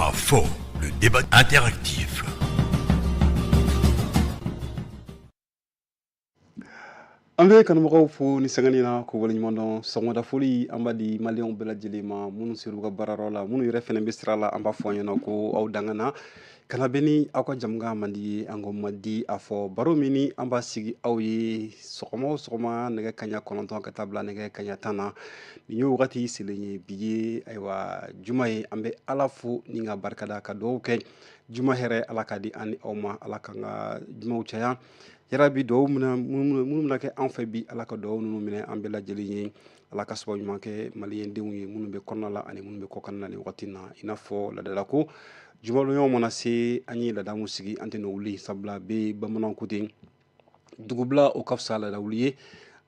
à faux, le débat interactif. An bɛ kanubagaw fo ni sangani na k'u waleɲuman dɔn sɔgɔmada foli an b'a di maliyɛnw bɛɛ lajɛlen ma minnu ser'u ka baarayɔrɔ la minnu yɛrɛ fɛnɛ bɛ sira la an b'a fɔ an ɲɛna ko aw dangana kana bɛ ni aw ka jamukan man di ye an ko man di a fɔ baro min ni an b'a sigi aw ye sɔgɔma o sɔgɔma nɛgɛ kaɲa 9 ka taa bila nɛgɛ kaɲa 10 na nin ye wagati selen ye bi ye ayiwa juma ye an bɛ ala fo ni ka barikada ka dugawu kɛ juma hɛrɛ ala ka di an ni aw ma ala kan ka jumaw caya yarabi dugawu minnu bɛna kɛ an fɛ bi ala ka dugawu ninnu minɛ an bɛɛ lajɛlen ye ala ka sababu ɲuman kɛ maliyɛndenw ye minnu bɛ kɔnɔna la ani minnu bɛ kɔkan na nin wagati na i n'a fɔ ladala ko jumalonyaw mana se an ye ladamu sigi an tɛ n'o wuli sabula bɛ bamananw ko ten dugubila o ka fisa ladawuli ye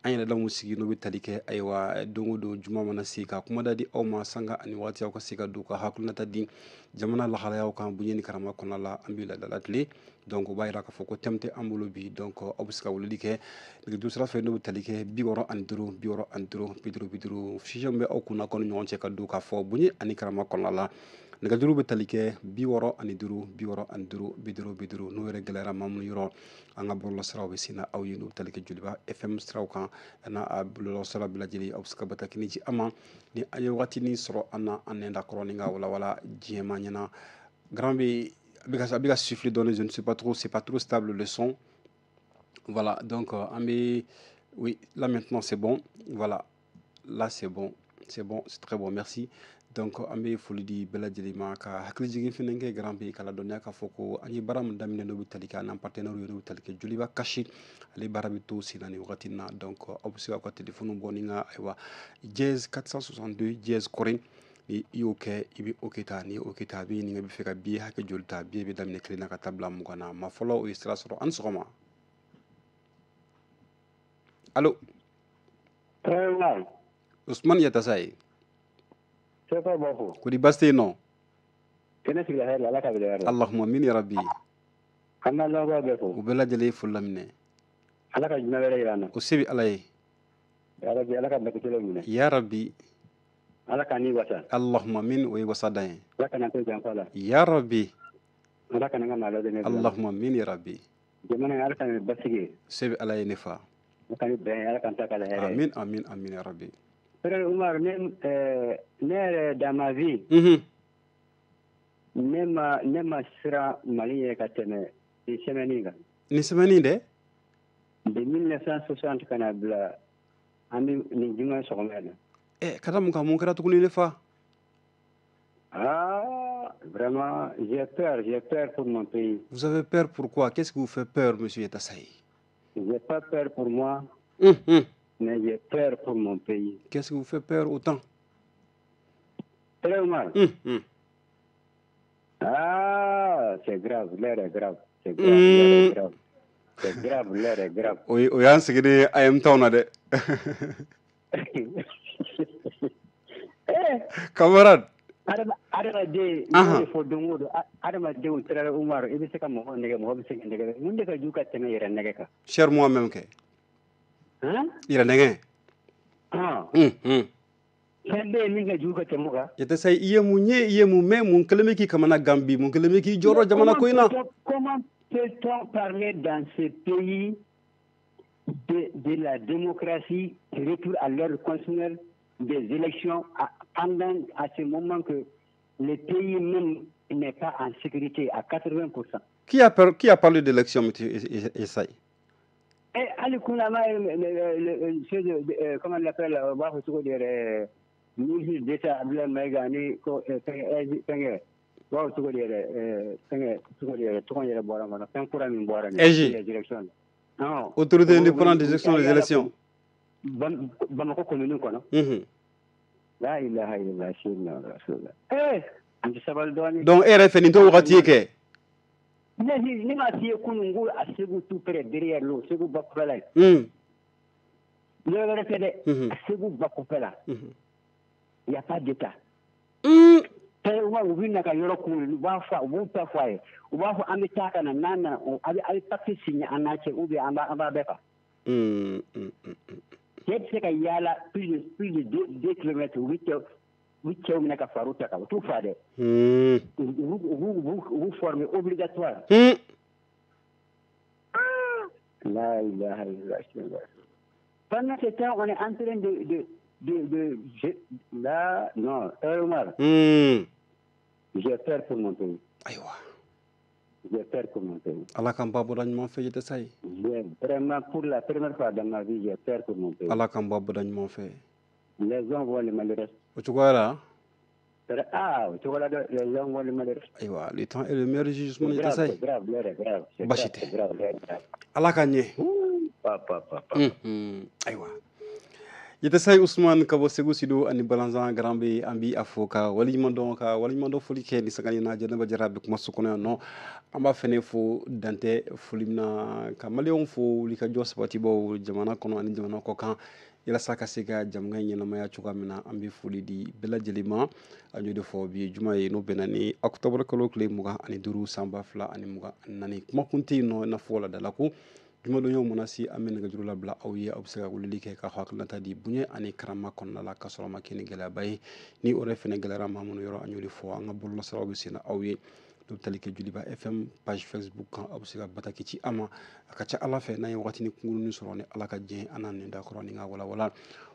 an yɛrɛ lamu sigi n'o bɛ tali kɛ ayiwa don o don juma mana se ka kumada di aw ma sanga ani waati aw ka se ka don ka hakilinata di jamana lahalayaw kan bonya ni karama kɔnɔna la an bɛ ladala tile donc o b'a yira k'a fɔ ko thème tɛ an bolo bi donc aw bɛ se ka weleli kɛ nɛgɛjuru sira fɛ n'o bɛ tali kɛ 65 65 50 50 fichier min bɛ aw kunna kɔni ɲɔgɔn cɛ ka don k'a fɔ bonya ani karama kɔnɔna la nɛgɛjuru bɛ tali kɛ 65 65 50 50 n'o yɛrɛ gɛlɛyara maa minnu yɔrɔ an ka bɔlɔlɔsiraw bɛ sen na aw ye n'o bɛ tali kɛ joliba fm siraw kan n'a a bɔlɔlɔsira bɛɛ lajɛlen aw bɛ se ka bata kini ci an ma ni an ye wagatinin sɔrɔ an na an nɛnda kɔrɔ ni ka walawala diɲɛma ɲɛna grand bɛ a bɛ ka siffler dɔɔnin je ne sais pas trop c'est pas trop stable le son voilà donc an bɛ oui là maintenant c'est bon voilà là c'est bon c'est très bon merci donc an bɛ foli di bɛɛ lajɛlen ma ka hakili jigin fɛnɛ kɛ grand bɛ k'a ladɔnniya k'a fɔ ko an ye baara min daminɛ n'o bɛ tali kɛ an n'an partenaires ye n'o bɛ tali kɛ joliba kasi ale baara bɛ to sen na nin wagati na donc aw bɛ se k'aw ka téléphone bɔ ni ka ayiwa dièse 462 dièse kɔri ni i y'o kɛ i bɛ ok ta ni ok ta a bɛ ɲininka i bɛ fɛ ka billet hakɛ joli ta billet bɛ daminɛ 1 na ka taa bila 20 na maa fɔlɔ o ye sira sɔrɔ an ni sɔgɔma allo Usman Yatasaye kodi baasi tɛ yen nɔ Allahumma min ya rabbi u bɛɛ lajɛlen ye foli laminɛ o se bɛ ala ye ya rabbi Allahumma min o ye wasada ye ya rabbi Allahumma min ya rabbi se bɛ ala ye ne fa amin amin amin ya rabbi Frère Oumar, dans ma vie, ne ma sera malien ka tɛmɛ ni semaine kan. Ni semaine dɛ? De 1960 kana bila an bɛ nin juma sɔgɔma na. Ka da mun kan mun kɛra tuguni ne fa? Ah, vraiment, j'ai peur pour mon pays. Vous avez peur pourquoi? Qu'est-ce qui vous fait peur, monsieur Yatasaye? J'ai pas peur pour moi. Mais j'ai peur pour mon pays. Qu'est-ce qui vous fait peur autant? Très mal. Ah, c'est grave, l'air est grave. C'est grave, l'air est grave. C'est grave, l'air est grave. Oui, oui, on sait que I am town de. Camarade. Adamaden il faut don o don adamadenw Traoré Umaru i bɛ se ka mɔgɔ nɛgɛ mɔgɔ bɛ se ka nɛgɛ mun de ka jugu ka tɛmɛ yɛrɛ nɛgɛ kan. Cher moi-même kɛ. Yɛrɛ nɛgɛ. Fɛn bɛ yen min ka jugu ka tɛmɛ o kan. Yatasaye i ye mun ye i ye mun mɛn mun kɛlen bɛ k'i kamana gan bi mun kɛlen bɛ k'i jɔyɔrɔ jamana ko in na. Comment peut-on parler dans ce pays de la démocratie, retour à l'ordre constitutionnel, des élections pendant à ce moment que le pays même n'est pas en sécurité à 80%. Qui a parlé d'élection, M. Yatasaye? Ali Kounama, comment on l'appelle, le ministre d'État Abdoulaye Maïgani, autorité indépendante des élections des élections. Bamako commune quoi non. La ilaha illallah sayyidina rasulullah. Anti sabal doni. Donc RF ni to wagati ke. Ni ma si kunungu asegu tout près derrière l'eau, segu bakupela. Le RFD asegu bakupela. Il y a pas d'état. Tellement où vient ka yoro ku ba fa ou pas fa e ou ba fa amita kana nana abi papier signé en ache ou bien amba befa. C'est que yala plus de 2 km 8 km ka faruta ka tout fa de. Vous vous formez obligatoire. La ilaha illallah. Pendant ce temps, on est en train là, non, Omar. J'ai peur pour mon pays. Aïwa. J'ai peur pour mon pays. Allah kan babu dañ mon fait de ça. Vraiment, pour la première fois dans ma vie, j'ai peur pour mon pays. Allah kan babu dañ mon fait. Les gens vont le malheureux. Tu vois là? Tu vois là, les gens vont le malheureux. Aïwa, le temps est le meilleur jugement de ça. C'est grave, c'est grave. Allah kan ye. Papa. Aïwa. Yete say Ousmane Kabo Segu Sido ani balanzan grambe ambi afoka wali mondo foli ke ni sagani na jana bajarabe kuma sokono no amba fene fo dante folimna ka malion fo lika jos pati bo jamana kono ani jamana ko kan ila saka sega jamga nyina maya chuka mina ambi foli di bela jelima anyo de fo bi juma e no benani octobre ko kle muga ani duru samba fla ani muga nani kuma kunti no na fola dalaku juma do ñoom monasi amen nga jurula bla awye obsega wulli ke ka xak nata di bunye ani karama kon la ka solo ma kini gela bay ni o refene gela ram mamuno yoro anyuli fo nga bollo solo bi sina awye do talike juliba fm page facebook kan obsega bataki ci ama aka ca ala fe nay wakati ni kungulu ni solo ne ala ka je anan da koroni nga wala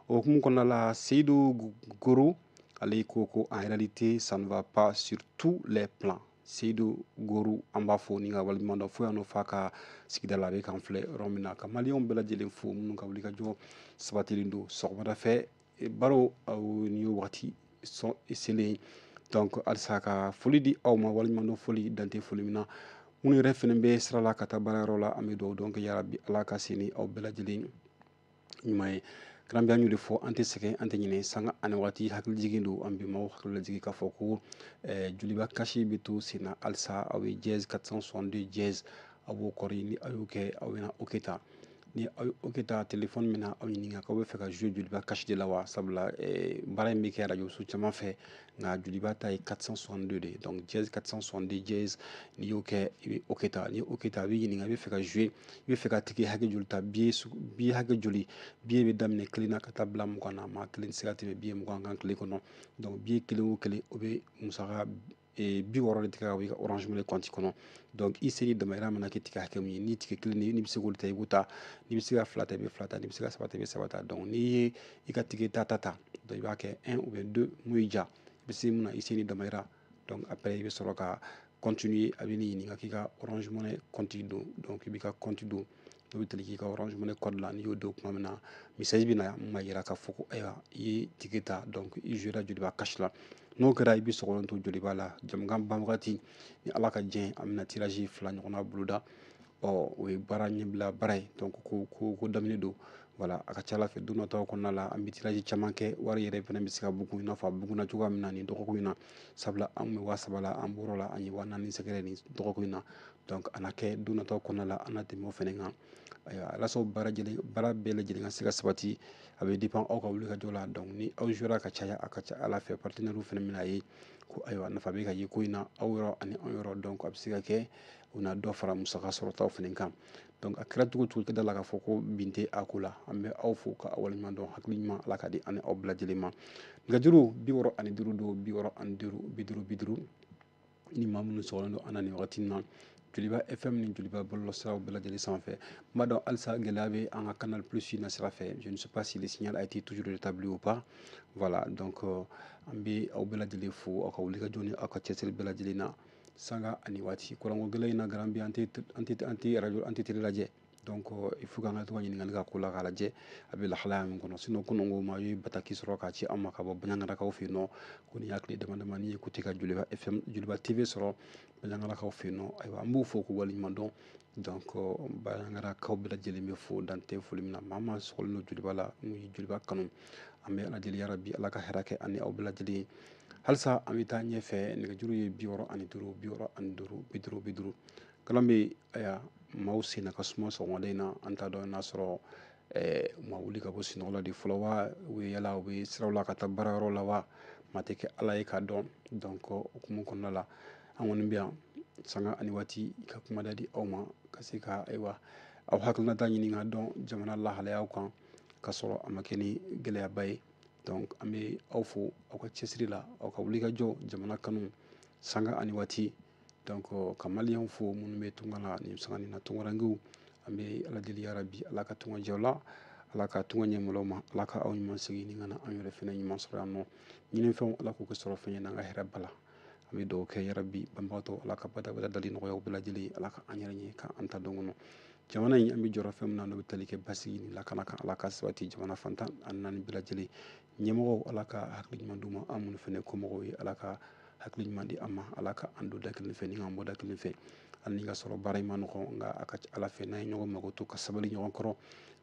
o kum kon la Seydou Goro ali koko en réalité ça ne va pas sur tous les plans. Seydou Goro amba fo ni nga wali mando fo no faka sigida la be kan fle romina ka malion bela jelen fo mun ka wuli ka jo sabatilindo sokbada fe baro aw ni wati so esele donc alsaka folidi awma wali mando foli dante foli mina mun refene be srala kata bararola amido donc ya rabbi alaka sini aw bela jelen nyumay Grambia ñu defo ante seke ante ñine sanga ane wati hakil jigindu ambi maw hakil jigi ka foku juliba kashi bitu sina alsa awi jazz 462 jazz abu kori ni ayuke awina oketa ni oketa téléphone mina awi ninga ka we feka jeu juliba kashi de lawa sabla bare mi ke radio su chama fe nga juliba tay 462 de donc jazz 462 jazz ni yoke oketa ni oketa wi ninga we feka jouer we feka tiki hage julta bi hage juli bi be damne klina kata blam ko na ma klin sigati be bi mo ngan kli ko non donc bi kilo kele obe musara bi woro de tika wi orange mo le konti kono donc iseni de mayra mana kitika hakam ni tike klini ni bisigol tay guta ni bisiga flata be flata ni bisiga sabata be sabata donc ni ikatike tata do ba ke 1 ou bien 2 muija bisi muna iseni de mayra donc après be soroka continuer abini ni ngakika orange money continue donc bika continue do teliki ka orange money code la ni yodo kuma na message bi na mayira ka foko aywa yi tiketa donc i jura jodi ba cash la no kara ibi sokolon to jodi bala jam gam bamgati ni alaka jen amna tirage fla nyona bluda o we bara nyibla baray donc ko damini do voilà aka chala fe do noto ko nala ambi tirage chamanke war yere fena bisika buku na fa buku na juga amna ni doko ko ina sabla amme wasabala amborola anyi wanani sekere ni doko ko ina donc anake do noto ko nala anate mo fenenga aya la so bara bele jeli nga siga sabati abe dépend o ka wuli ka jola donc ni aw jura ka chaya akacha ala fait partenaire u phénomène yi ko aywa na fabe ka yiko ina awro ani awro donc absiga ke una do fara musaka sorota fenen kam donc akra tugo ke dala ka foko binte akula ambe aw fo ka awal man do haklima ala ka di ani obla jelima ngajuru bi woro ani duru do bi woro an duru biduru ni mamunu solando anani watina Juliba FM ni Juliba Bollo Sra Bela Jeli Sanfé. Madame Alsa Gelabe en Canal Plus na sera fait. Je ne sais pas si le signal a été toujours rétabli ou pas. Voilà, donc ambi au Bela Jeli fo aka wulika joni aka Chessel Bela Jeli na sanga ani wati kurango gele na garambi anti radio anti télé laje. Donc il faut qu'on ait tout ni nganga kula kala je abi la khala min kono sino kono ngo ma yi bataki soro ka ci amma ka bo banyanga ka fi no kuni yakli demande mani ko tika Juliba FM Juliba TV soro banyanga ka fi no aywa mbu fo ko wali mandon donc banyanga ka bi la jeli me fo dante fo limna mama solo no Juliba la muy Juliba kanum ambe ala jeli ya rabbi ala ka herake ani aw bi la jeli halsa amita nyefe ni juru yi bioro ani duru bioro an duru biduru kalambe aya mausi na kasuma so wadena anta do nasro ma wuli ka bo sinola di flowa we yala we srawla ka tabararo lawa mateke ala ka don donc okumu konala amon biya sanga ani wati ka kuma dadi awma kasika aywa aw hakna tani ni nga don jamana allah ala yaw kan kasoro amakeni gele ya bay donc ame awfu aw ka chesri la aw ka wuli ka jo jamana kanu sanga ani wati donc ka maliyɛnw fo minnu bɛ tunga la nin sanga nin na tungarangiw an bɛ ala deli ya rabi ala ka tunga jɛw ala ka tunga ɲɛmɔgɔw ma ala ka aw ɲuman sigi ni kana an yɛrɛ fɛnɛ ɲuman sɔrɔ yan nɔ ɲinifɛnw ala k'u kɛ sɔrɔ fɛn ye n'an ka hɛrɛ bala an bɛ dugawu kɛ yarabi banbagatɔ ala ka badabada dali nɔgɔyaw bɛɛ lajɛlen ala ka an yɛrɛ ɲɛ ka an ta dɔn kɔnɔ jamana in an bɛ jɔrɔ fɛn min na n'o bɛ tali kɛ basigi ni lakana kan ala ka sabati jamana fantan ani naani bɛɛ lajɛlen ɲɛmɔgɔw ala ka hakili ɲuman d'u ma an minnu fɛnɛ kɔmɔgɔw ye ala ka hakili ɲuman di an ma ala ka an don da kelen fɛ ni k'an bɔ da kelen fɛ hali ni ka sɔrɔ baara in ma nɔgɔn nka a ka ca ala fɛ n'an ye ɲɔgɔn mago to ka sabali ɲɔgɔn kɔrɔ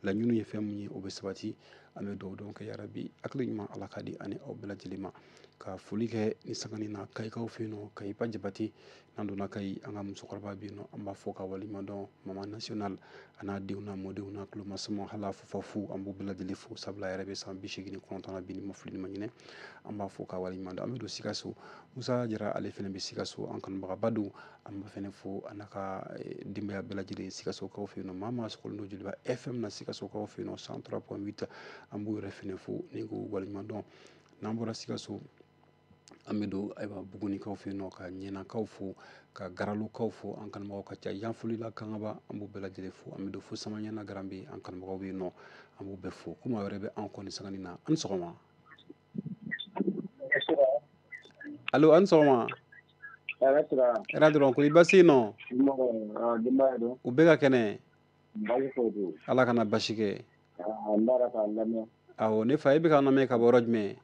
laɲiniw ye fɛn min ye o bɛ sabati an bɛ dugawu dɔn kɛ yarabi hakili ɲuman ala ka di ani aw bɛɛ lajɛlen ma ka foli kɛ ni sanga nin na kayikaw fɛ yen nɔ kayi ba jabate n'an donna kayi an ka musokɔrɔba bɛ yen nɔ an b'a fɔ ka waleɲuman dɔn mama national a n'a denw n'a mɔdenw n'a tulomasama hali a fufafu an b'u bɛɛ lajɛlen fo sabula a yɛrɛ bɛ san 89 na bi ni ma fili ni ma ɲinɛ an b'a fɔ ka waleɲuman dɔn an bɛ don sikaso musa jara ale fɛnɛ bɛ sikaso an kanubagaba don an b'a fɛnɛ fo a n'a ka denbaya bɛɛ lajɛlen sikasokaw fɛ yen nɔ maa maa sɔgɔlen don joliba fm na sikasokaw fɛ yen nɔ 103.8 an b'u yɛrɛ fɛnɛ fo ni k'u waleɲuman dɔn n'an bɔra sikaso an bɛ don ayiwa bugunikaw fɛ yen nɔ ka ɲɛnakaw fo ka garalukaw fo an kanubagaw ka ca yan folila kangaba an b'u bɛɛ lajɛlen fo an bɛ don fo samaɲana garambe an kanubagaw bɛ yen nɔ an b'u bɛɛ fo komi a wɛrɛ bɛ an kɔni sanga nin na an sɔgɔma allo an sɔgɔma hɛrɛ dɔrɔn kori basi yen nɔ u bɛɛ ka kɛnɛ ala kana basi kɛ awɔ ne fa e bɛ ka lamɛn ka bɔ yɔrɔ jumɛn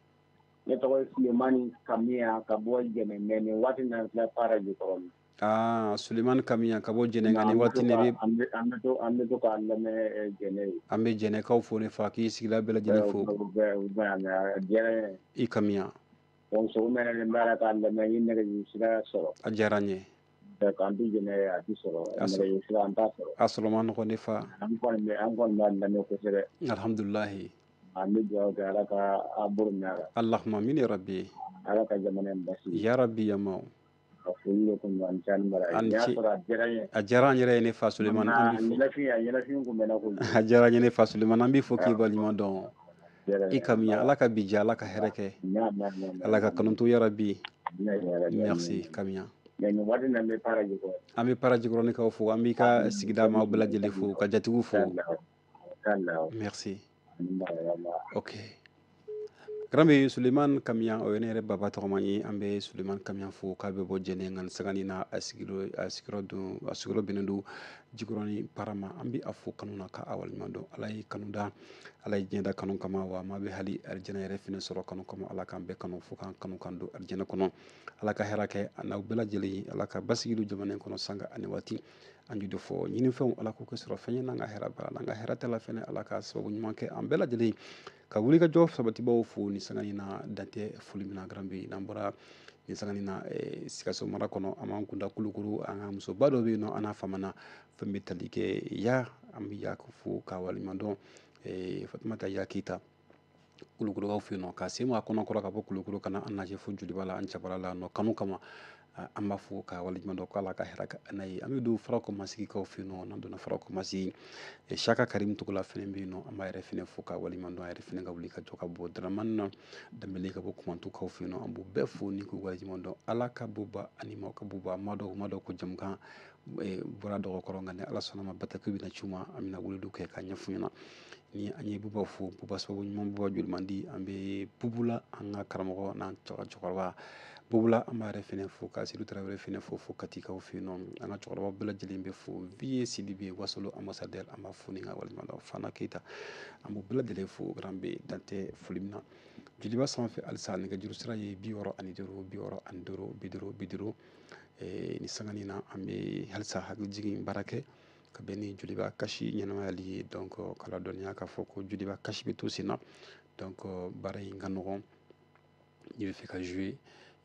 ne tɔgɔ ye Sulemani Kamiya ka bɔ Jɛnɛ nin waati na filɛ para jukɔrɔ Sulemani Kamiya ka bɔ Jɛnɛ nka nin waati ne bɛ an bɛ to k'a lamɛn Jɛnɛ ye an bɛ Jɛnɛkaw fo ne fa k'i sigila bɛɛ lajɛlen fo diyara i Kamiya donc sɔgɔma ne bɛ ala k'a lamɛn i nɛgɛjuru sira sɔrɔ a diyara n ye k'an to Jɛnɛ a ti sɔrɔ nɛgɛjuru sira an t'a sɔrɔ a sɔrɔ ma nɔgɔn ne fa an kɔni b'a lamɛn kosɛbɛ alhamdulilahi an bɛ dugawu kɛ ala ka a bolo mɛn ala allahumma min ya rabbi ala ka jamana in basigi ya rabbi yamaw ka foli de kun an cani mara n y'a sɔrɔ a diyara n ye a diyara an yɛrɛ ye ne fa Sulemani an b'i fo ɲɛnafin kun bɛ na koyi a diyara n ye ne fa Sulemani an b'i fo k'i waleɲuman dɔn i Kamiya ala ka bi diya ala ka hɛrɛ kɛ ala ka kanu to ya rabbi merci Kamiya nin waati na n bɛ para jukɔrɔ an bɛ para jikɔrɔnikaw fo an b'i ka sigida maaw bɛɛ lajɛlen fo ka jatigiw fo merci ok Karambe Sulemani Kamiya o ye ne yɛrɛ baba tɔgɔma ye an bɛ Sulemani Kamiya fo k'a bɛ bɔ Jɛnɛ nka nin sanga nin na a sigiyɔrɔ bɛnnen don Jikɔrɔni para ma an bɛ a fo kanu na k'a waleɲuman dɔn ala ye kanu da ala ye diɲɛ da kanu kama wa maa bɛ hali arijɛnɛ yɛrɛ fɛnɛ sɔrɔ kanu kama ala k'an bɛɛ kanu fo k'an kanu kan don arijɛnɛ kɔnɔ ala ka hɛrɛ kɛ a n'aw bɛɛ lajɛlen ye ala ka basigi don jamana in kɔnɔ sanga ani waati an ju de fɔ ɲinifɛnw ala k'u kɛ sɔrɔ fɛn ye n'an ka hɛrɛ bala n'an ka hɛrɛ tɛ la fɛnɛ ala ka sababu ɲuman kɛ an bɛɛ lajɛlen ka wuli ka jɔ sabatibaw fo ni sanga nin na dantɛ foli min na Garambe n'an bɔra nin sanga nin na Sikaso mara kɔnɔ an b'an kunda Kulukoro an ka musoba dɔ bɛ yen nɔ an n'a famana fɛn bɛ tali kɛ ya an bɛ ya fo k'a waleɲuman dɔn Fatumata Ya Keyita Kulukorokaw fɛ yen nɔ ka se ma a kɔnɔkɔrɔ ka bɔ Kulukoro ka na an lajɛ fo Joliba la an Jabara la nɔ kanu kama an b'a fo ka waleɲuman dɔn k'ala ka hɛrɛ kɛ n'a ye an bɛ don Farakɔmasigi kaw fɛ yen nɔ n'an donna Farakɔmasi Saka Karimu Togola fɛnɛ bɛ yen nɔ an b'a yɛrɛ fɛnɛ fo ka waleɲuman dɔn a yɛrɛ fɛnɛ ka wuli ka jɔ ka bɔ Daramani na Danbɛlɛ ka bɔ Kumantukaw fɛ yen nɔ an b'u bɛɛ fo ni k'u waleɲuman dɔn ala ka buba ani maaw ka buba ma dɔw ko jamukan bɔra dɔgɔkɔrɔ nka ni ala sɔnna ma bataki bɛna ci u ma an bɛna weledu kɛ k'a ɲɛfɔ ɲɛna ni an ye bubaw fo buba sababu ɲuman buba jolimandi an bɛ bubula an ka karamɔgɔ n'an cɛkɔrɔba bubula an b'a yɛrɛ fɛnɛ fo ka Seydou Tarawele fɛnɛ fo Katikaw fɛ yen nɔ an ka cɛkɔrɔba bɛɛ lajɛlen bɛ fo Vieux Sidibe Wasolo ambassadeur an b'a fo ni ka waleɲuman dɔn Fana Keyita an b'u bɛɛ lajɛlen fo Garambe dantɛ foli min na Joliba sanfɛ halisa nɛgɛjuru sira ye 65 65 50 50 ni sanga nin na an bɛ halisa hakili baara kɛ ka bɛn ni Joliba kasi ɲɛnamayali ye donc k'ala dɔnniya k'a fɔ ko Joliba kasi bɛ to sen na donc baara in ka nɔgɔn n'i bɛ fɛ ka jouer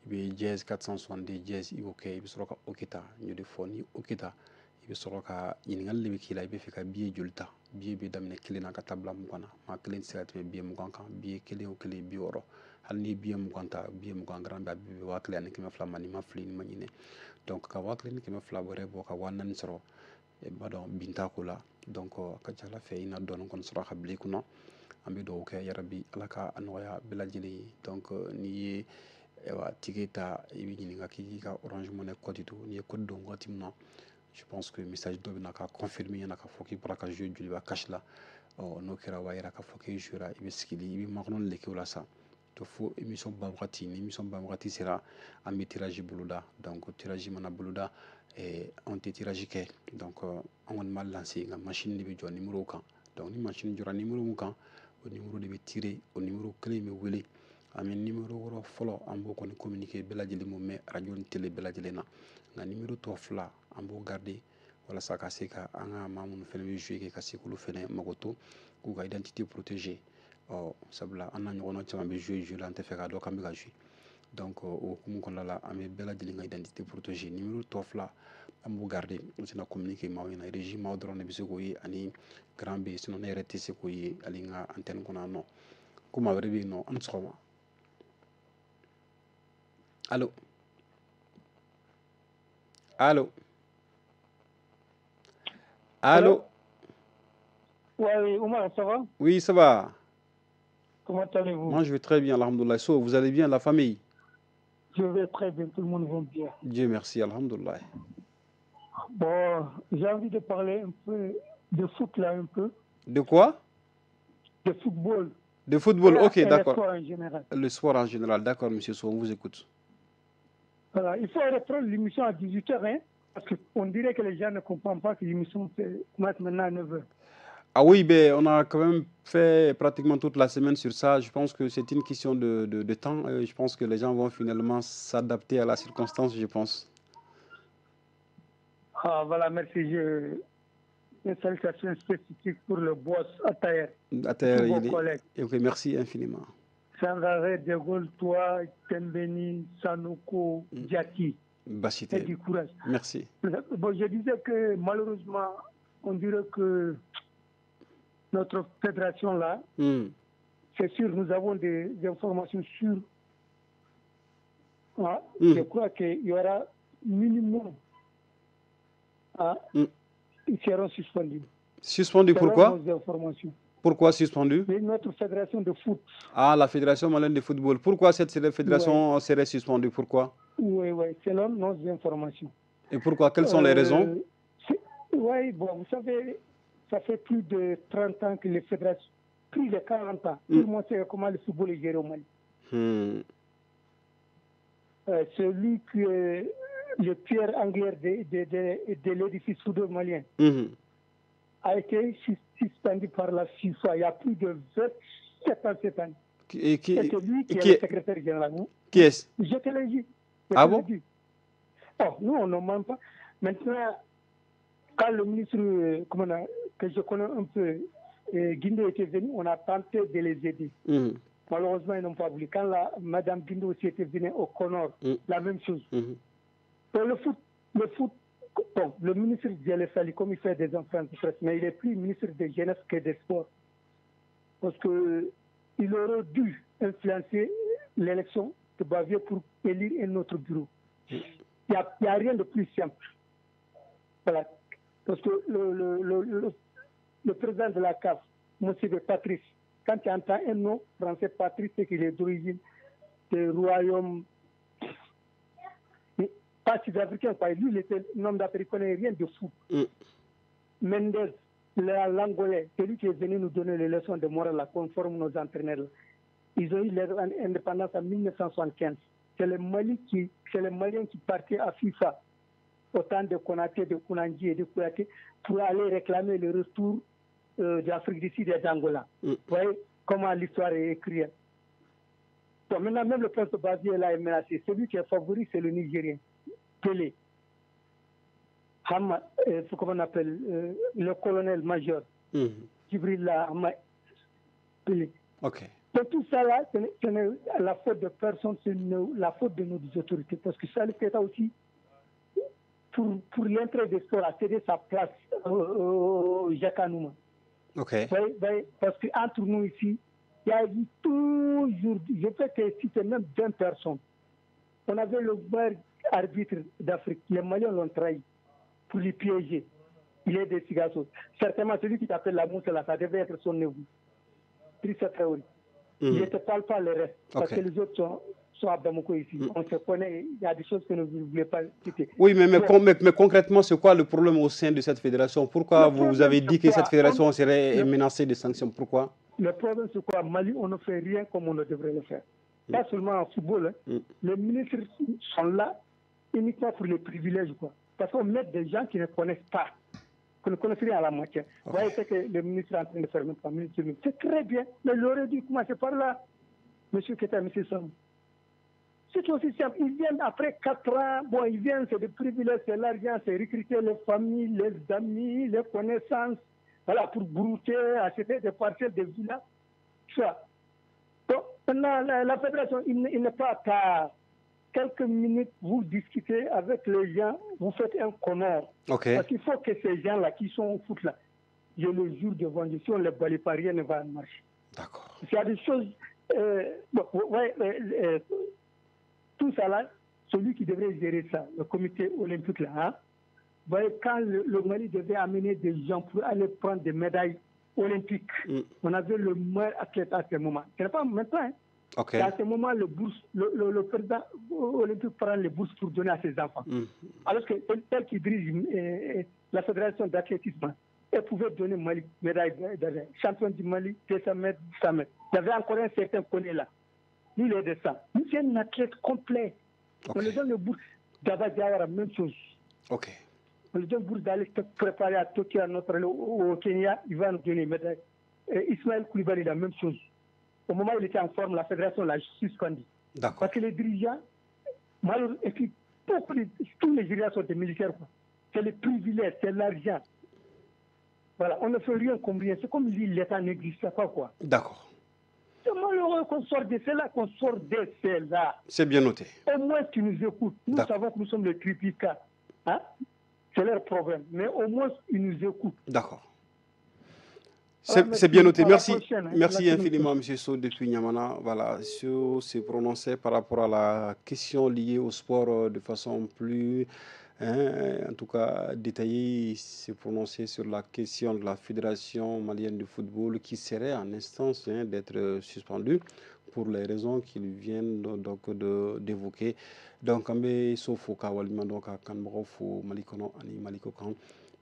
i bɛ dièse 462 dièse i b'o kɛ i bɛ sɔrɔ ka ok ta n y'o de fɔ ni ok ta i bɛ sɔrɔ ka ɲininkali de bɛ k'i la i bɛ fɛ ka billet joli ta billet bɛ daminɛ 1 na ka taa bila 20 na maa kelen tɛ se ka tɛmɛ billet 20 kan billet kelen o kelen 60 hali ni ye billet 20 ta billet 20 Garambe a bɛ bɛn 1000 ani 200 ma ni ma fili ni ma ɲinɛ donc ka 1000 ni 200 wɛrɛ bɔ ka 4000 sɔrɔ b'a dɔn bin t'a ko la donc a ka ca ala fɛ i na dɔɔnin kɔni sɔrɔ a ka bila i kunna an bɛ dugawu kɛ yarabi ala ka a nɔgɔya bɛɛ lajɛlen ye donc n'i ye Tiketa et qui Orange Money code tout, ni code donc je pense que le message doit être confirmé, il y a qui pourra jouer du cash là. No kera wa yira k'a fɔ k'e jouera i bɛ sigili i bɛ makɔnɔ le kɛ o la sa to fo émission ban wagati ni émission ban wagati sera an bɛ tirage boloda donc tirage mana boloda an tɛ tirage kɛ donc an kɔni b'a lancer nka machine de bɛ jɔ numéro kan donc ni machine jɔra numéro min kan o numéro de bɛ tirer o numéro kelen bɛ wele an bɛ numéro wɔɔrɔ fɔlɔ an b'o kɔni communiquer bɛɛ lajɛlen mun mɛn radio ni télé bɛɛ lajɛlen na nka numéro tɔ fila an b'o garder walasa ka se ka an ka maa minnu fana bɛ jouer kɛ ka se k'olu fana mago to k'u ka identité protégée sabula an n'a ɲɔgɔnna caman bɛ jouer la an tɛ fɛ k'a dɔn k'an bɛ ka jouer donc o hukumu kɔnɔna la an bɛ bɛɛ lajɛlen ka identité protégée numéro tɔ fila an b'o garder an tɛna communiquer maaw ɲɛna régie maaw dɔrɔn de bɛ se k'o ye ani grand bɛ sinon ne yɛrɛ tɛ se k'o ye hali n ka antenne kɔnɔ yan nɔ ko maa wɛrɛ bɛ yen nɔ an ni sɔgɔma allo allo allô. Oui, Oumar, ça va? Oui, ça va. Comment allez-vous? Moi, je vais très bien, alhamdoulilah. So, vous allez bien, la famille? Je vais très bien, tout le monde va bien. Dieu merci, alhamdoulilah. Bon, j'ai envie de parler un peu de foot là, un peu. De quoi? De football. De football, Voilà, ok, d'accord. Le sport en général. Le sport en général, d'accord, monsieur So, on vous écoute. Voilà, il faut reprendre l'émission à 18h, hein, parce qu'on dirait que les gens ne comprennent pas que l'émission commence maintenant à 9h. Ah oui, ben, on a quand même fait pratiquement toute la semaine sur ça. Je pense que c'est une question de temps. Je pense que les gens vont finalement s'adapter à la circonstance, je pense. Ah, voilà, merci. Une salutation spécifique pour le boss Atayer. Atayer, ok, merci infiniment. Sangaré, De Gaulle, toi, Tembeni, Sanoko, Diaki. Bassité. Et du courage. Merci. Bon, je disais que malheureusement, on dirait que notre fédération là, c'est sûr, nous avons des informations sûres. Ah, je crois qu'il y aura minimum. Ils seront suspendus. Suspendus pourquoi? Nos informations. Pourquoi suspendu? C'est notre fédération de foot. Ah, la fédération malienne de football. Pourquoi cette fédération serait suspendue? Pourquoi? Oui, selon nos informations. Et pourquoi? Quelles sont les raisons? Oui, bon, vous savez, ça fait plus de 30 ans que les fédérations, plus de 40 ans, tout le monde sait comment le football est géré au Mali. Celui qui est le pierre angulaire de l'édifice football malien a été suspendu par la FIFA il y a plus de 27 ans cette année. Et c'est lui qui est le secrétaire général. Qui est-ce? Je te l'ai dit. Ah bon? Oh, nous, on n'en ment pas. Maintenant, quand le ministre, que je connais un peu, Guindo était venu, on a tenté de les aider. Malheureusement, ils n'ont pas voulu. Quand Mme Guindo aussi était venue au Conor, la même chose. Pour le foot, bon, le ministre Dialefali, comme il fait des enfants de presse, mais il est plus ministre de jeunesse que des sports. Parce qu'il aurait dû influencer l'élection de Bavier pour élire un autre bureau. Il n'y a rien de plus simple. Voilà. Parce que le président de la CAF, M. Patrice, quand tu entends un nom français, Patrice, c'est qu'il est d'origine du royaume. Pas sud-africain, quoi. Lui, il était un homme d'Afrique, il ne connaît rien de fou. Mendes, l'Angolais, celui qui est venu nous donner les leçons de morale, conforme nos entraîneurs. Ils ont eu leur indépendance en 1975. C'est les Maliens qui partaient à FIFA, au temps de Konaté, de Kounanji et de Kouyaté, pour aller réclamer le retour d'Afrique du Sud et d'Angola. Vous voyez comment l'histoire est écrite. Bon, maintenant, même le poste Bavier là est menacé. Celui qui est favori, c'est le Nigérien, Pelé. Comment on appelle le colonel-major, Djibril Hamad Pelé. Ok. Donc tout ça là, ce n'est la faute de personne, c'est la faute de nos autorités. Parce que ça, fait aussi, pour l'entrée des sports, à céder sa place au Jakanouma. Ok. Parce qu'entre nous ici, il y a eu toujours, je peux te citer même 20 personnes. On avait le meilleur arbitre d'Afrique. Les Maliens l'ont trahi pour les piéger. Il est des cigarettes. Certainement, celui qui t'appelle la mousse là, ça devait être son neveu. Trissa Traoré. Il ne te parle pas le reste. Parce que les autres sont à Bamako ici. On se connaît, il y a des choses que vous ne voulez pas citer. Oui, mais concrètement, c'est quoi le problème au sein de cette fédération? Pourquoi vous avez dit que cette fédération serait menacée de sanctions? Pourquoi? Le problème, c'est quoi? Mali, on ne fait rien comme on ne devrait le faire. Pas seulement en football. Les ministres sont là uniquement pour les privilèges, quoi. Parce qu'on met des gens qui ne connaissent pas, qui ne connaissent rien à la matière. Vous voyez ce que le ministre est en train de faire maintenant. C'est très bien, mais il aurait dû commencer par là. Monsieur Keta, M. Sam. C'est aussi simple. Ils viennent après 4 ans. Bon, ils viennent, c'est des privilèges, c'est l'argent, c'est recruter les familles, les amis, les connaissances. Voilà, pour brouter, acheter des parcelles, des villas. Ça. Donc, la fédération, il n'est pas à quelques minutes, vous discutez avec les gens, vous faites un connard. Parce qu'il faut que ces gens-là qui sont au foot là, il y a le jour devant eux, si on ne les balaye pas, rien ne va marcher. D'accord. Il y a des choses. Tout ça là, celui qui devrait gérer ça, le comité olympique là, hein, vous voyez, quand le Mali devait amener des gens pour aller prendre des médailles olympiques, on avait le meilleur athlète à ce moment. Ce n'est pas maintenant. Hein. À ce moment, le président olympique prend les bourses pour donner à ses enfants. Alors que tel qui dirige la fédération d'athlétisme, elle pouvait donner Mali médaille d'argent. Champion du Mali, 200 mètres, 100 mètres. Il y avait encore un certain Koné là. Lui, il est de ça. Lui, c'est un athlète complet. On lui donne le bourse d'Abba Diawara, même chose. On lui donne bourse d'aller se préparer à Tokyo, au Kenya, il va nous donner une médaille. Ismaël Koulibaly, la même chose. Au moment où il était en forme, la fédération l'a suspendu. Parce que les dirigeants, et puis tous les dirigeants sont des militaires. C'est les privilèges, c'est l'argent. Voilà, on ne fait rien comme rien. C'est comme si l'État n'existe pas, quoi. D'accord. C'est malheureux qu'on sorte de cela, qu'on sorte de cela. C'est bien noté. Au moins, tu nous écoutes. Nous savons que nous sommes les triplicats. Hein? C'est leur problème. Mais au moins, ils nous écoutent. D'accord. C'est bien noté. Merci infiniment, M. Sow, depuis Niamana. Voilà, s'est prononcé par rapport à la question liée au sport de façon plus, en tout cas, détaillée. Il s'est prononcé sur la question de la Fédération malienne de football qui serait en instance d'être suspendue pour les raisons qu'il vient d'évoquer. Donc, ambe sofo ka walima donc kan mo fo malikono ani maliko kan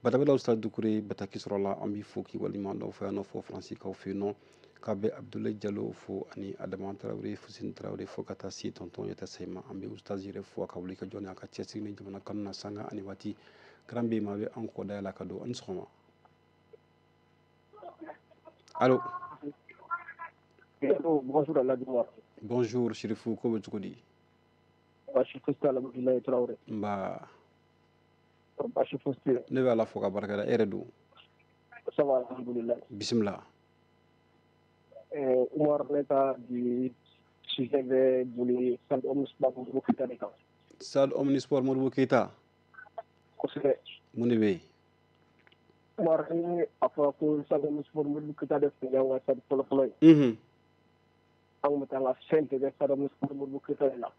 badabela ustad dukure bataki sorola ambi fo ki walima do fa no fo francis ka fi no kabe abdoulaye diallo fo ani adama traoré fusin traoré fo kata si tonton yata sema ambi ustad jire fo ka wuli ka joni aka tiasi ni jamana kan na sanga ani wati grambe mabe anko dayala kado an soma allô. Bonjour Aladjouma. Bonjour Chérifou, comment tu dis? Bachifousta Abdoulaye Traoré. Mba. Bachifousta. Ne vais à la fois à Barakada Eredou. Ça va, alhamdoulilah. Bismillah. Umar Neta du sujet de Sad Omnisport Mourou Keita. Sad Omnisport Mourou Keita. Kosé. Mounibe. Umar ni apa ko Sad Omnisport Mourou Keita def yawa Sad Polo. Ang matanga sente de Sad Omnisport Mourou Keita la.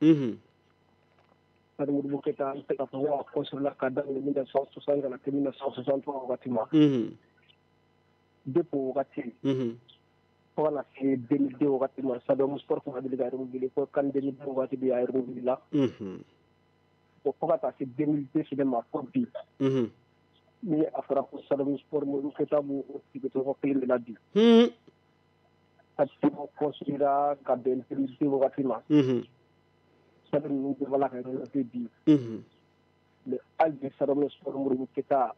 Sad Mourou Keita il a pouvoir construire la cadre de 1960 à la 1963 bâtiment. Depuis wakati. Voilà, c'est 2002 wakati ma Sad Omnisport ko adili ga rumbi ko kan 2002 wakati bi ay rumbi la. Ko kata c'est 2002 c'est ma fobi. Mais afra ko Sad Omnisport Mourou Keita bu tibeto ko pile la di. Ati ko construira cadre de 2002 wakati ma. Sad Omnisport wala ka rumbi di. Le albi Sad Omnisport Mourou Keita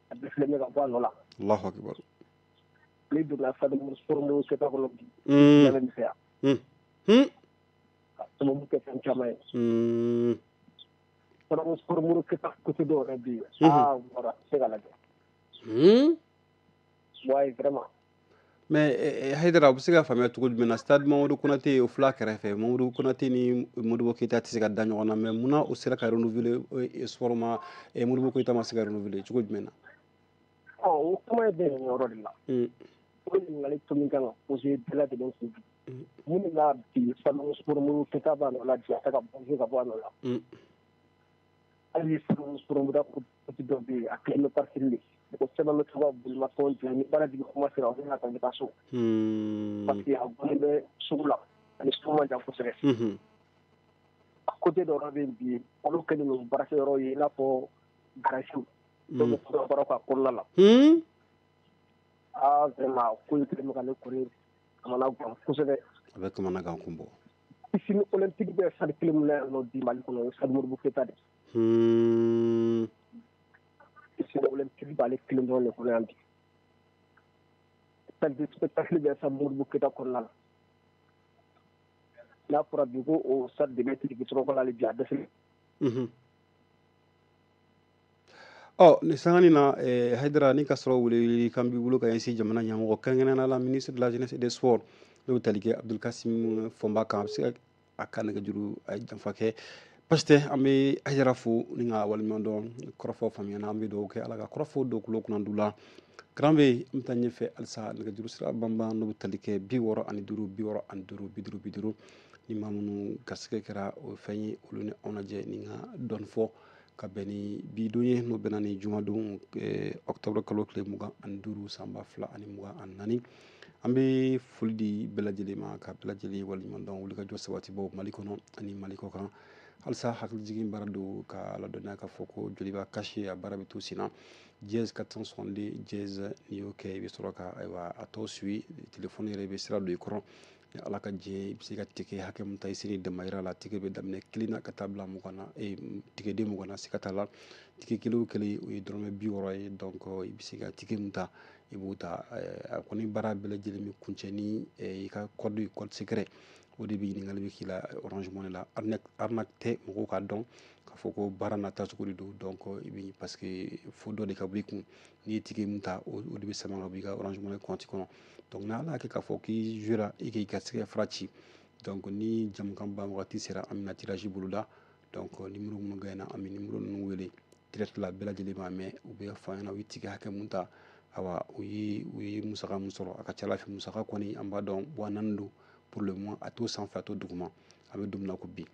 adif le mega ba lola. Allahu akbar. Les de la Sad Omnisport Mourou Keita ko lobbi. Yalla ni fa. Sama mu ke tan chamay. Sad Omnisport Mourou Keita ko te do rabbi. Voilà, c'est la guerre. Ouais, vraiment. Mais Haidara bu siga famé tugul mena stade Mamadou Konaté au fla karafe Mamadou Konaté ni Modou Keita tisiga daño na mais muna au sera ka renouveler esforma et Modou Keita ma siga renouveler tugul mena. Oh, comment est bien rodilla. Ko ni ngali to mi kan poser de la de donc mun la bi Sad Omnisport Mourou Keita ba no la dia ta ka bonjour ka ba no la. Ali Sad Omnisport Mourou da ko do bi akle parcelle ko sema me tuba bul ma ko ni bana di ko ma sera on na tan paso parce que a bonne sugula ani suma ja ko sere côté dɔ bɛ bi olu kɛlen don baarakɛyɔrɔ ye i n'a fɔ garasiw dɔw bɛ fɔ baaraw ka kɔnɔna la vraiment ko in kɛlen bɛ ka ne kɔni kamana gan kosɛbɛ a bɛ kamana gan kun bɔ piscine olympique bɛ stade kelen min na yan nɔ bi Mali kɔnɔ o ye stade Modibo Keyita de piscine olympique b'ale kelen dɔrɔn de kɔnɔ yan bi salle de spectacle bɛ stade Modibo Keyita kɔnɔna la n'a fɔra bi ko o stade de bɛ tigi sɔrɔ hali bi a dɛsɛlen ni sangani na Haidara ni ka sɔrɔ wele kan b'i bolo ka ɲɛsin jamana ɲɛmɔgɔ kɛrɛnkɛrɛnnenya la ministre de la jeunesse et des sports n'o tali kɛ Abdulkasim Fɔnba kan a bɛ se ka a ka nɛgɛjuru a ye janfa kɛ parce que an bɛ Haidara fo ni ka waleɲuman dɔn kɔrɔfɔ faamuya na an bɛ dugawu kɛ ala ka kɔrɔfɔ don kulo kunnandu la karan bɛ an bɛ taa ɲɛfɛ halisa nɛgɛjuru sira banban n'o bɛ tali kɛ 65 65 50 50 ni maa minnu garisɛgɛ kɛra o fɛn ye olu ni anw lajɛ ni ka dɔɔni fɔ ka bɛn ni bi don ye n'o bɛnna ni jumadon octobre kalo tile 25 san 2024 an bɛ foli di bɛɛ lajɛlen ma ka bɛɛ lajɛlen waleɲuman dɔn wuli ka jɔ sabatibɔ Mali kɔnɔ ani Mali kɔ kan halisa hakilijigin baara don ka ladɔnniya k'a fɔ ko joliba kasi a baara bɛ to sen na dièse 462 dièse n'i y'o kɛ i bɛ sɔrɔ ka ayiwa a tɔ suit téléphone yɛrɛ bɛ sira don i kɔrɔ ni ala ka jɛ i bɛ se ka tike hakɛ mun ta i sini damayira la tike bɛ daminɛ 1 na ka taa bila 20 na tikeden 20 na siga t'a la tike kelen o kelen o ye dɔrɔmɛ 60 ye donc i bɛ se ka tike mun ta i b'o ta a kɔni baara bɛɛ lajɛlen bɛ kuncɛ ni i ka code ye code secret o de bɛ ɲininkali bɛ k'i la Orange Money la arnaque tɛ mɔgɔw ka dɔn k'a fɔ ko baara nata cogo de don donc i bɛ parce que fo dɔ de ka bɔ i kun n'i ye tike mun ta o de bɛ sɛbɛn ka bɔ i ka Orange Money compte kɔnɔ donc n'ala y'a kɛ k'a fɔ k'i jouera i k'i garisɛgɛ fara ci donc ni jamukan ban wagati sera an bɛna tirage boloda donc numéro minnu gagné an bɛ numéro ninnu wele direct la bɛɛ lajɛlen b'a mɛn u bɛ fɔ an ɲɛna u ye tike hakɛ mun ta awa u ye musaka mun sɔrɔ a ka ca ala fɛ musaka kɔni an b'a dɔn 4000 don pour le moment a t'o sanfɛ a t'o duguma a bɛ don min na ko bi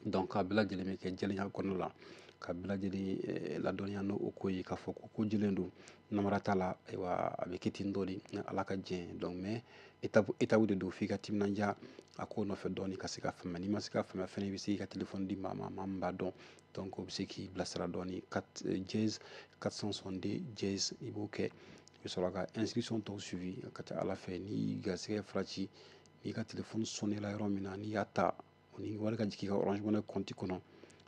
donc a bɛɛ lajɛlen bɛ kɛ jɛlenya kɔnɔna la ka bɛɛ lajɛlen ladɔnniya n'o ko ye k'a fɔ ko ko jɛlen don namara t'a la ayiwa a bɛ kɛ ten dɔ de ni ala ka jɛ donc mais étape de don f'i ka timinanja a ko nɔfɛ dɔɔni ka se ka faamuya n'i ma se ka faamuya fɛnɛ i bɛ se k'i ka téléphone di maa ma maa min b'a dɔn donc o bɛ se k'i bilasira dɔɔni dièse 462 dièse i b'o kɛ i bɛ sɔrɔ ka inscription tɔw suivi a ka ca ala fɛ n'i garisɛgɛ fara ci n'i ka téléphone sonné la yɔrɔ min na n'i y'a ta o ni wari ka jigin i ka Orange Money compte kɔnɔ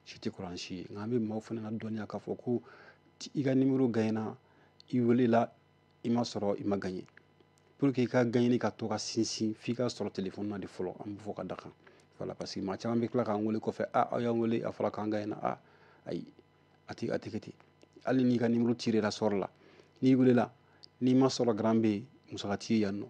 si tɛ kuransi ye nka an bɛ maaw fana ladɔnniya k'a fɔ ko i ka numéro gagnéna i welela i ma sɔrɔ i ma gagné pour que i ka gagné ka to ka sinsin f'i ka sɔrɔ téléphone na de fɔlɔ an bɛ fɔ ka da kan voilà parce que maa caman bɛ tila k'an wele kɔfɛ aw y'an wele a fɔra k'an gagnéna ayi a tɛ kɛ ten hali n'i ka numéro tirera sɔrɔ la n'i welela n'i ma sɔrɔ garan bɛ yen musaka t'i ye yan nɔ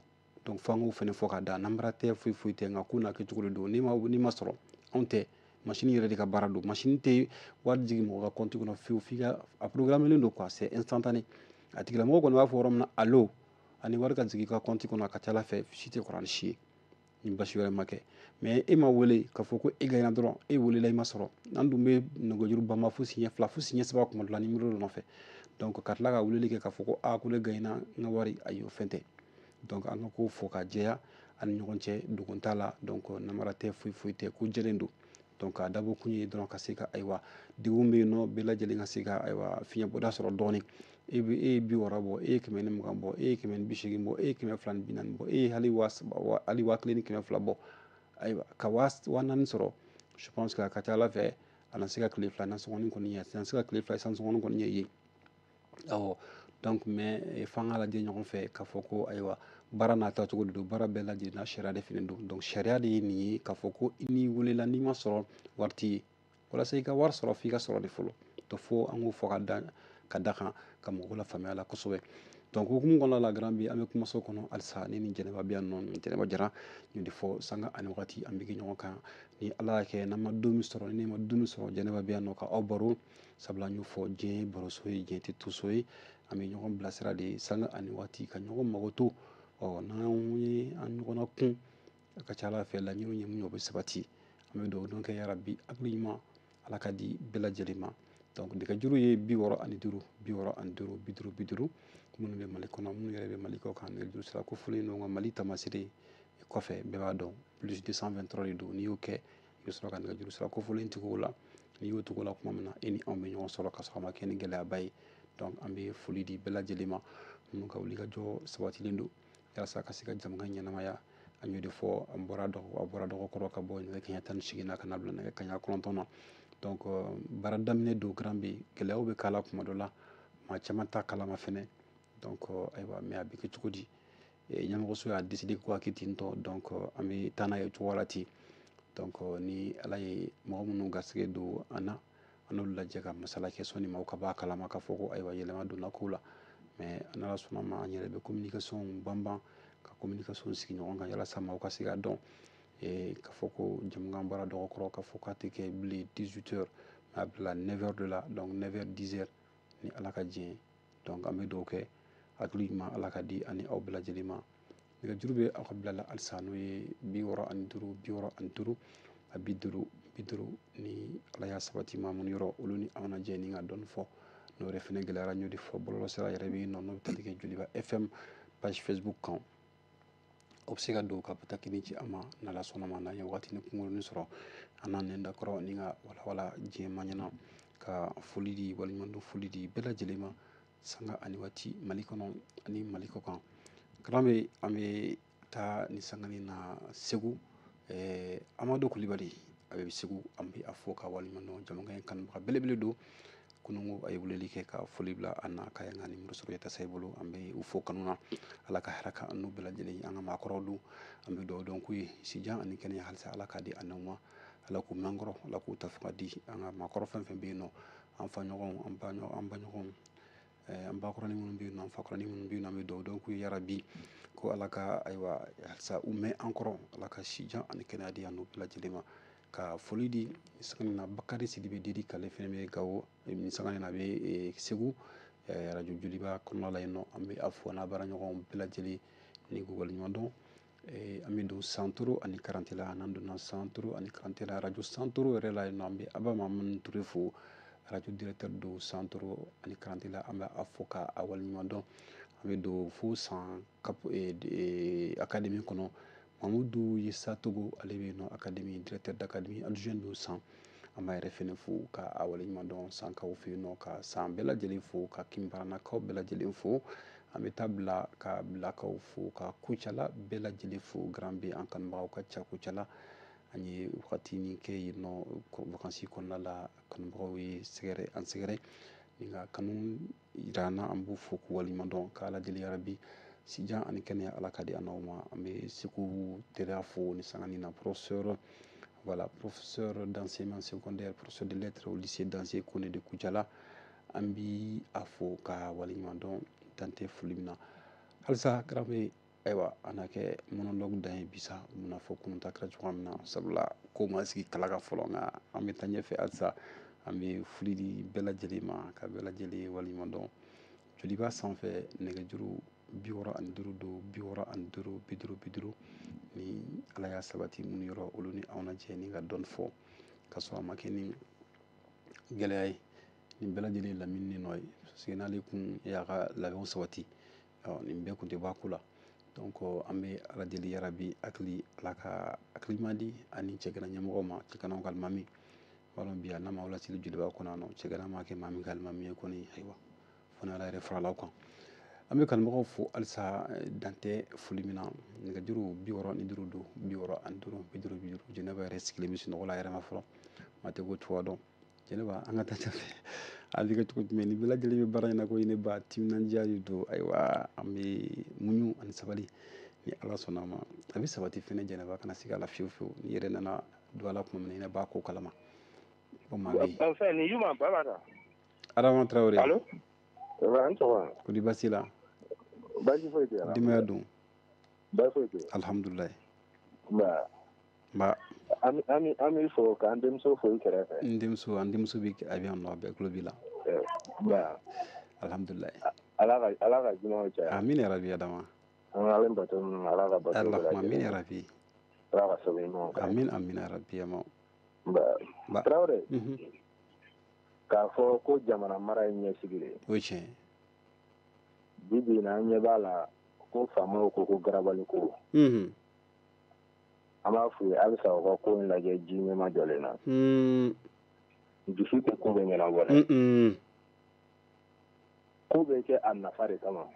donc f'an k'o fana fɔ ka da namara tɛ foyi foyi tɛ nka ko n'a kɛcogo de don n'i ma sɔrɔ anw tɛ machine yɛrɛ de ka baara don machine tɛ wari jigin mɔgɔ ka compte kɔnɔ fiyewu f'i ka a programmelen don quoi c'est instantané a tigilamɔgɔ kɔni b'a fɔ yɔrɔ min na allo ani wari ka jigin i ka compte kɔnɔ a ka ca ala fɛ si tɛ kuranni si ye ni basi wɛrɛ ma kɛ mais e ma wele k'a fɔ ko e gagnéna dɔrɔn e welela i ma sɔrɔ an dun bɛ nɛgɛjuru banba fo siɲɛ 2 fo siɲɛ 3 kuma dɔ la numéro dɔ nɔfɛ donc ka tila ka weleli kɛ k'a fɔ ko ko ne gagnéna n ka wari ayi o fɛn tɛ donc an ka ko fɔ ka jɛya ani ɲɔgɔn cɛ dogon t'a la donc namara tɛ foyi foyi tɛ ko jɛlen don donc a dabɔ kun ye dɔrɔn ka se ka ayiwa degun bɛ yen nɔ bɛɛ lajɛlen ka se ka ayiwa fiɲɛ bɔda sɔrɔ dɔɔni e ye 60 bɔ e ye 120 bɔ e ye 180 bɔ e ye 240 bɔ e ye hali 1000 bɔ ayiwa ka 4000 sɔrɔ je pense que a ka ca ala fɛ a na se ka tile 2 nasɔngɔnin kɔni ye a na se ka tile 2 sansɔngɔnin kɔni ye yen awɔ donc mais f'an k'a lajɛ ɲɔgɔn fɛ k'a fɔ ko ayiwa baara n'a taacogo de don baara bɛɛ lajɛlen n'a sariya de fɛnɛ don donc sariya de ye nin ye k'a fɔ ko n'i welela n'i ma sɔrɔ wari t'i ye walasa i ka wari sɔrɔ f'i ka sɔrɔ de fɔlɔ donc fo an k'o fɔ ka da kan ka mɔgɔw la faamuya la kosɛbɛ donc hukumu kɔnɔna la grand bi an bɛ kumaso kɔnɔ halisa ne ni jɛnɛba bɛ yan nɔ jɛnɛba jara n y'o de fɔ sanga ani wagati an bɛ kɛ ɲɔgɔn kan ni ala y'a kɛ n'an ma don min sɔrɔ ni ne ma don min sɔrɔ jɛnɛba bɛ yan nɔ ka aw baro sabula n y'o fɔ diɲɛ ye baroso ye diɲɛ tɛ to so ye an bɛ ɲɔgɔn bilasira de sanga ani waati ka ɲɔgɔn mago to n'an ye an ɲɔgɔnna kun a ka ca ala fɛ laɲiniw ye mun ye o bɛ sabati an bɛ dugawu kɛ yarabi hakili ɲuman ala ka di bɛɛ lajɛlen ma donc nɛgɛjuru ye 65 65 50 50 minnu bɛ mali kɔnɔ minnu yɛrɛ bɛ mali kɔ kan nɛgɛjuru sira ko fɔlen don nka mali tamasire kɔfɛ bɛɛ b'a dɔn plus 223 de don n'i y'o kɛ i bɛ sɔrɔ ka nɛgɛjuru sira kofɔlen tigiw la n'i y'o tugu la kuma min na e ni anw bɛ ɲɔgɔn sɔrɔ ka sɔrɔ a ma kɛ ni gɛlɛyaba ye donc an bɛ foli di bɛɛ lajɛlen ma minnu ka wulikajɔ sabatilen don walasa ka se ka jamana ɲɛnamaya an y'o de fɔ a bɔra dɔgɔkɔrɔ ka bɔ nɛgɛ kaɲɛ 18 na ka na bila nɛgɛ kaɲɛ 9 na donc baara daminɛ don grand bɛ gɛlɛyaw bɛ k'a la kuma dɔ la maa caman t'a kalama fɛnɛ donc ayiwa mais a bɛ kɛ cogo di ɲɛmɔgɔso y'a décidé ko a kɛ ten tɔ donc an bɛ taa n'a ye cogo la ten donc ni ala ye mɔgɔ minnu garisɛgɛ don an na an n'olu lajɛ ka masala kɛ sɔnni maaw ka bɔ a kalama k'a fɔ ko ayiwa yɛlɛma donna kow la mais n'ala sɔnna ma an yɛrɛ bɛ communication banban ka communication sigi ɲɔgɔn kan yalasa maaw ka se k'a dɔn k'a fɔ ko jamukan bɔra dɔgɔkɔrɔ k'a fɔ k'a tɛ kɛ bilen 18 heures mais a bila 9 heures de la donc 9 heures 10 heures ni ala ka diɲɛ ye donc an bɛ dugawu kɛ hakili ɲuman ala ka di ani aw bɛɛ lajɛlen ma nɛgɛjuru bɛ aw ka bila la halisa n'o ye 65 65 a 50 50 ni ala y'a sabati maa minnu yɔrɔ olu ni anw lajɛ ni ka dɔɔni fɔ n'o yɛrɛ fɛnɛ gɛlɛyara n y'o de fɔ bɔlɔlɔsira yɛrɛ bɛ yen nɔ n'o bɛ tali kɛ Joliba FM page Facebook kan o bɛ se ka don ka bata kelen ci an ma n'ala sɔnna ma n'an ye waati ni kunkurunin sɔrɔ an n'an nɛn da kɔrɔ ni ka walawala diɲɛ maɲɛna ka foli di waliɲumandɔn foli di bɛɛ lajɛlen ma sanga ani waati Mali kɔnɔ ani Mali kɔ kan karamɔgɔ an bɛ taa ni sangani na Segu Amadu Kulibali a bɛ Segu an bɛ a fɔ ka waliɲumandɔn jamukan in kanubaga belebele don kunungo a ye weleli kɛ ka foli bila an na k'a y'an ka nimero sɔrɔ yɛrɛ sa bolo an bɛ u fɔ kanu na ala ka hɛrɛ ka an n'u bɛɛ lajɛlen an ka maakɔrɔw don an bɛ dugawu dɔn k'u ye sijan ani kɛnɛya halisa ala k'a di an n'aw ma ala k'u mɛn kɔrɔ ala k'u ta fo ka di an ka maakɔrɔ fɛn fɛn bɛ yen nɔ an fa ɲɔgɔnw an ba ɲɔgɔnw an bakɔrɔni minnu bɛ yen nɔ an fakɔrɔni minnu bɛ yen nɔ an bɛ dugawu dɔn k'u ye yarabi ko ala ka ayiwa halisa u mɛn an kɔrɔ ala ka sijan ani kɛnɛya di an n'u bɛɛ lajɛlen ma ka foli di sangani na Bakari Sidibe Didi k'ale fɛnɛ bɛ Gawo ni sangani na a bɛ Segu radio Joliba kɔnɔna la yen nɔ an bɛ a fɔ n'a baara ɲɔgɔn bɛɛ lajɛlen ni k'u waleɲumandɔn an bɛ don Santoro ani Karante la n'an donna Santoro ani Karante la radio Santoro yɛrɛ la yen nɔ an bɛ Aba Mamani Ture fo radio directeur do Santoro ani Karante la an bɛ a fɔ k'a waleɲumandɔn an bɛ don fo san académie kɔnɔ Mamudu Yesa Togo ale bɛ yen nɔ académie directeur d'académie adjoint do san an b'a yɛrɛ fɛnɛ fo ka a waleɲumandɔn sankaw fɛ yen nɔ ka san bɛɛ lajɛlen fo ka Kinbaranakaw bɛɛ lajɛlen fo an bɛ taa bila ka Bilakaw fo ka Kucala bɛɛ lajɛlen fo grand B an kanubagaw ka ca Kucala an ye wagatinin kɛ yen nɔ vacances kɔnɔna la kanubagaw ye an sɛgɛrɛ ni ka kanu jira an na an b'u fo k'u waleɲumandɔn k'ala deli yarabi sijan ani kɛnɛya ala ka di an n'aw ma an bɛ Segu teriya fo ni sangani na professeur d'enseignement secondaire professeur de lettres au lycée Dansé Kone de Kucala an bi a fo ka waleɲumandɔn dan tɛ foli min na halisa karamɔgɔ ayiwa an n'a kɛ monologue dan ye bisa mun fɔ kunun ta kɛra cogoya min na sabula ko ma sigi kala ka fɔlɔ nka an bɛ taa ɲɛfɛ halisa an bɛ foli di bɛɛ lajɛlen ma ka bɛɛ lajɛlen waleɲumandɔn Joliba sanfɛ nɛgɛjuru 65 don 65 50 50 ni ala y'a sabati minnu yɔrɔ olu ni anw lajɛ ni ka dɔɔni fɔ ka sɔrɔ a ma kɛ ni gɛlɛya ye nin bɛɛ lajɛlen lamini nɔ ye parce que n'ale kun y'a ka labɛnw sabati nin bɛɛ kun tɛ bɔ a ko la donc an bɛ ala deli yarabi hakili ala ka hakilima di ani cɛgana ɲɛmɔgɔw ma cɛganaw ka alimami walima bi n'a ma laseli Joliba kɔnɔ yan nɔ cɛgana ma kɛ maa min ka alimami ye kɔni ayiwa fo ni ala yɛrɛ farala aw kan an bɛ kanubagaw fo halisa dantɛ foli min na nɛgɛjuru 65 don 65 50 50 Jɛnɛba yɛrɛ sigilen bɛ sunɔgɔ la a yɛrɛ ma fɔlɔ maa tɛ ko cogoya dɔn Jɛnɛba an ka taa ɲɛfɛ a bɛ kɛ cogo jumɛn ni bɛɛ lajɛlen bɛ baara in na ko ne ba timinandiya de don ayiwa an bɛ muɲu ani sabali ni ala sɔnna a ma a bɛ sabati fɛnɛ Jɛnɛba kana sig'a la fiyewu fiyewu ni yɛrɛ nana don a la tuma min na i b'a ko kalama ko maa bɛ yen enfin ni Juma baba da Adama Traoré allo an tɔgɔ kodi basi la baasi foyi tɛ denbaya don baasi foyi tɛ alhamdulilayi nba an b'i fɔ k'an denmuso fo i kɛrɛfɛ n denmuso bɛ a bɛ yan nɔ a bɛɛ tulo b'i la nba alhamdulilayi ala ka jumaw caya amin yarabi Adama an ka ale bato ninnu ala ka bato Allahumma amin yarabi ala ka sɛbɛn ɲumanw kɛ amin yarabi ama nba Traoré k'a fɔ ko jamana mara ye ɲɛsigi de ye o ye tiɲɛ ye bi bi in na an ɲɛ b'a la ko faamaw ko garabali ko an b'a f'u ye halisa u ka ko in lajɛ ji ɲɛma jɔlen na dusu tɛ ko bɛ ɲɛnabɔ dɛ ko bɛ kɛ a nafa de kama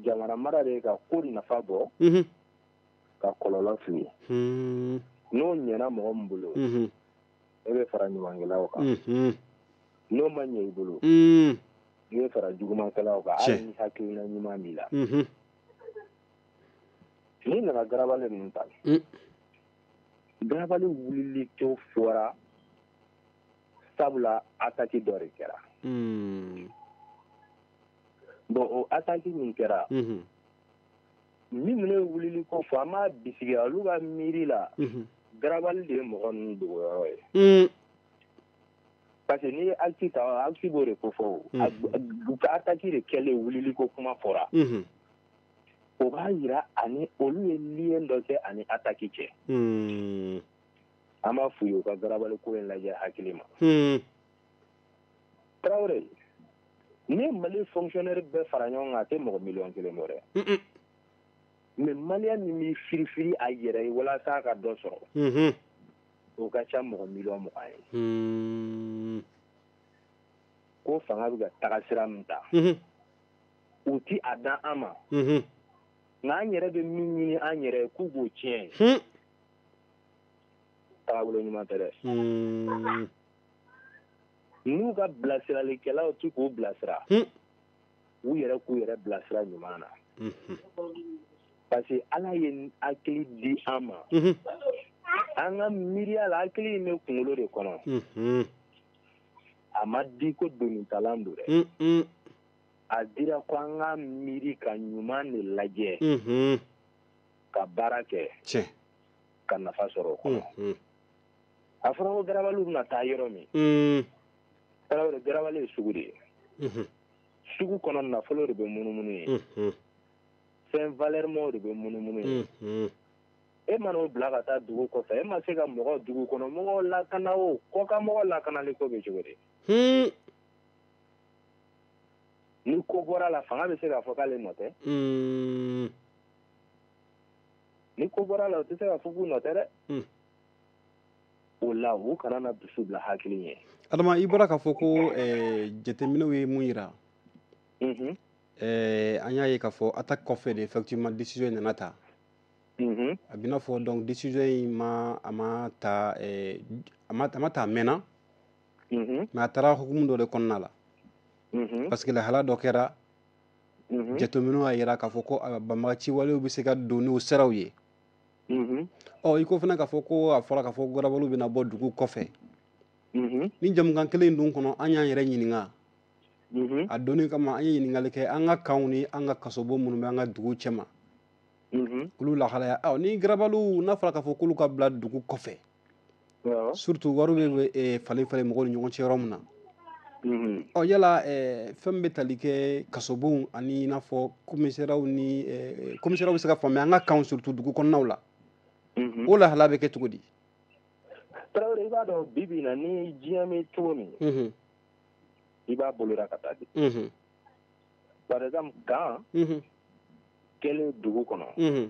jamana mara de ye ka ko nafa bɔ ka kɔlɔlɔ f'i ye n'o ɲɛna mɔgɔ min bolo e bɛ fara ɲumankɛlaw kan n'o ma ɲɛ i bolo i bɛ fara jugumankɛlaw kan hali ni hakilina ɲuman b'i la n'i nana garabali ninnu ta garabali wulili to fɔra sabula ataki dɔ de kɛra bon o ataki min kɛra min minnu wulili ko fɔ an b'a bisigi olu ka miiri la garabali de ye mɔgɔ ninnu dogoyɔrɔ ye parce que n'i ye aliti ta aliti b'o de ko fɔ u ka ataki de kɛlen wulili ko kuma fɔra o b'a yira ani olu ye lien dɔ kɛ ani ataki cɛ an b'a f'u ye u ka garabali ko in lajɛ hakili ma Traoré ni Mali fonctionnaire bɛɛ fara ɲɔgɔn kan a tɛ mɔgɔ 1,000,000 bɔ dɛ mais malien min b'i firifiri a yɛrɛ ye walasa a ka dɔ sɔrɔ o ka ca mɔgɔ 20,000,000 ye ko fanga bɛ ka taga sira min ta u ti a dan an ma nka an yɛrɛ bɛ min ɲini an yɛrɛ ye k'u k'o tiɲɛ taabolo ɲuman tɛ dɛ n'u ka bilasiralikɛlaw ti k'u bilasira u yɛrɛ k'u yɛrɛ bilasira ɲuman na parce que ala ye hakili di an ma an ka miiriya la hakili in bɛ kunkolo de kɔnɔ a ma di ko donitalan don dɛ a dira ko an ka miiri ka ɲuman de lajɛ ka baara kɛ ka nafa sɔrɔ o kɔnɔ a fɔra ko garabaliw bɛna taa yɔrɔ min Traoré garabali ye sugu de ye sugu kɔnɔ nafolo de bɛ munumunu ye fɛn valeur de bɛ munumunu ye e mana o bila ka taa dugu kɔfɛ e ma se ka mɔgɔ dugu kɔnɔ mɔgɔw lakana o kɔkan mɔgɔ lakanali ko bɛ cogo di ni ko bɔra la fanga bɛ se k'a fɔ k'ale nɔ tɛ ni ko bɔra la o tɛ se k'a fɔ k'u nɔ tɛ dɛ o la u kana na dusu bila hakili ye Adama i bɔra k'a fɔ ko jateminɛw ye mun yira an y'a ye k'a fɔ attaque kɔfɛ de effectivement décision nana ta a bɛ n'a fɔ donc décision in ma ta a ma ta a mɛnna mais a taara hukumu dɔ de kɔnɔna la parce que lahala dɔ kɛra jateminɛw y'a yira k'a fɔ ko banbagaciwalew bɛ se ka don n'o siraw ye i ko fana k'a fɔ ko a fɔra k'a fɔ garabaliw bɛna bɔ dugu kɔfɛ ni jamukan kelen dun kɔnɔ an y'an yɛrɛ ɲininka a donni kama an ye ɲininkali kɛ an ka kanw ni an ka kasobo minnu bɛ an ka dugu cɛma olu lahalaya ni garabaliw n'a fɔra k'a fɔ k'olu ka bila dugu kɔfɛ surtout wariw bɛ falen falen mɔgɔw ni ɲɔgɔn cɛ yɔrɔ min na yala fɛn bɛ tali kɛ kasobow ani i n'a fɔ commissaires ni commissaires bɛ se ka faamuya an ka kanw surtout dugu kɔnɔnaw la o lahala bɛ kɛ cogo di Traoré i b'a dɔn bi bi in na ni diɲɛ bɛ cogo min i b'a boloda ka taa di par exemple kan kɛlen dugu kɔnɔ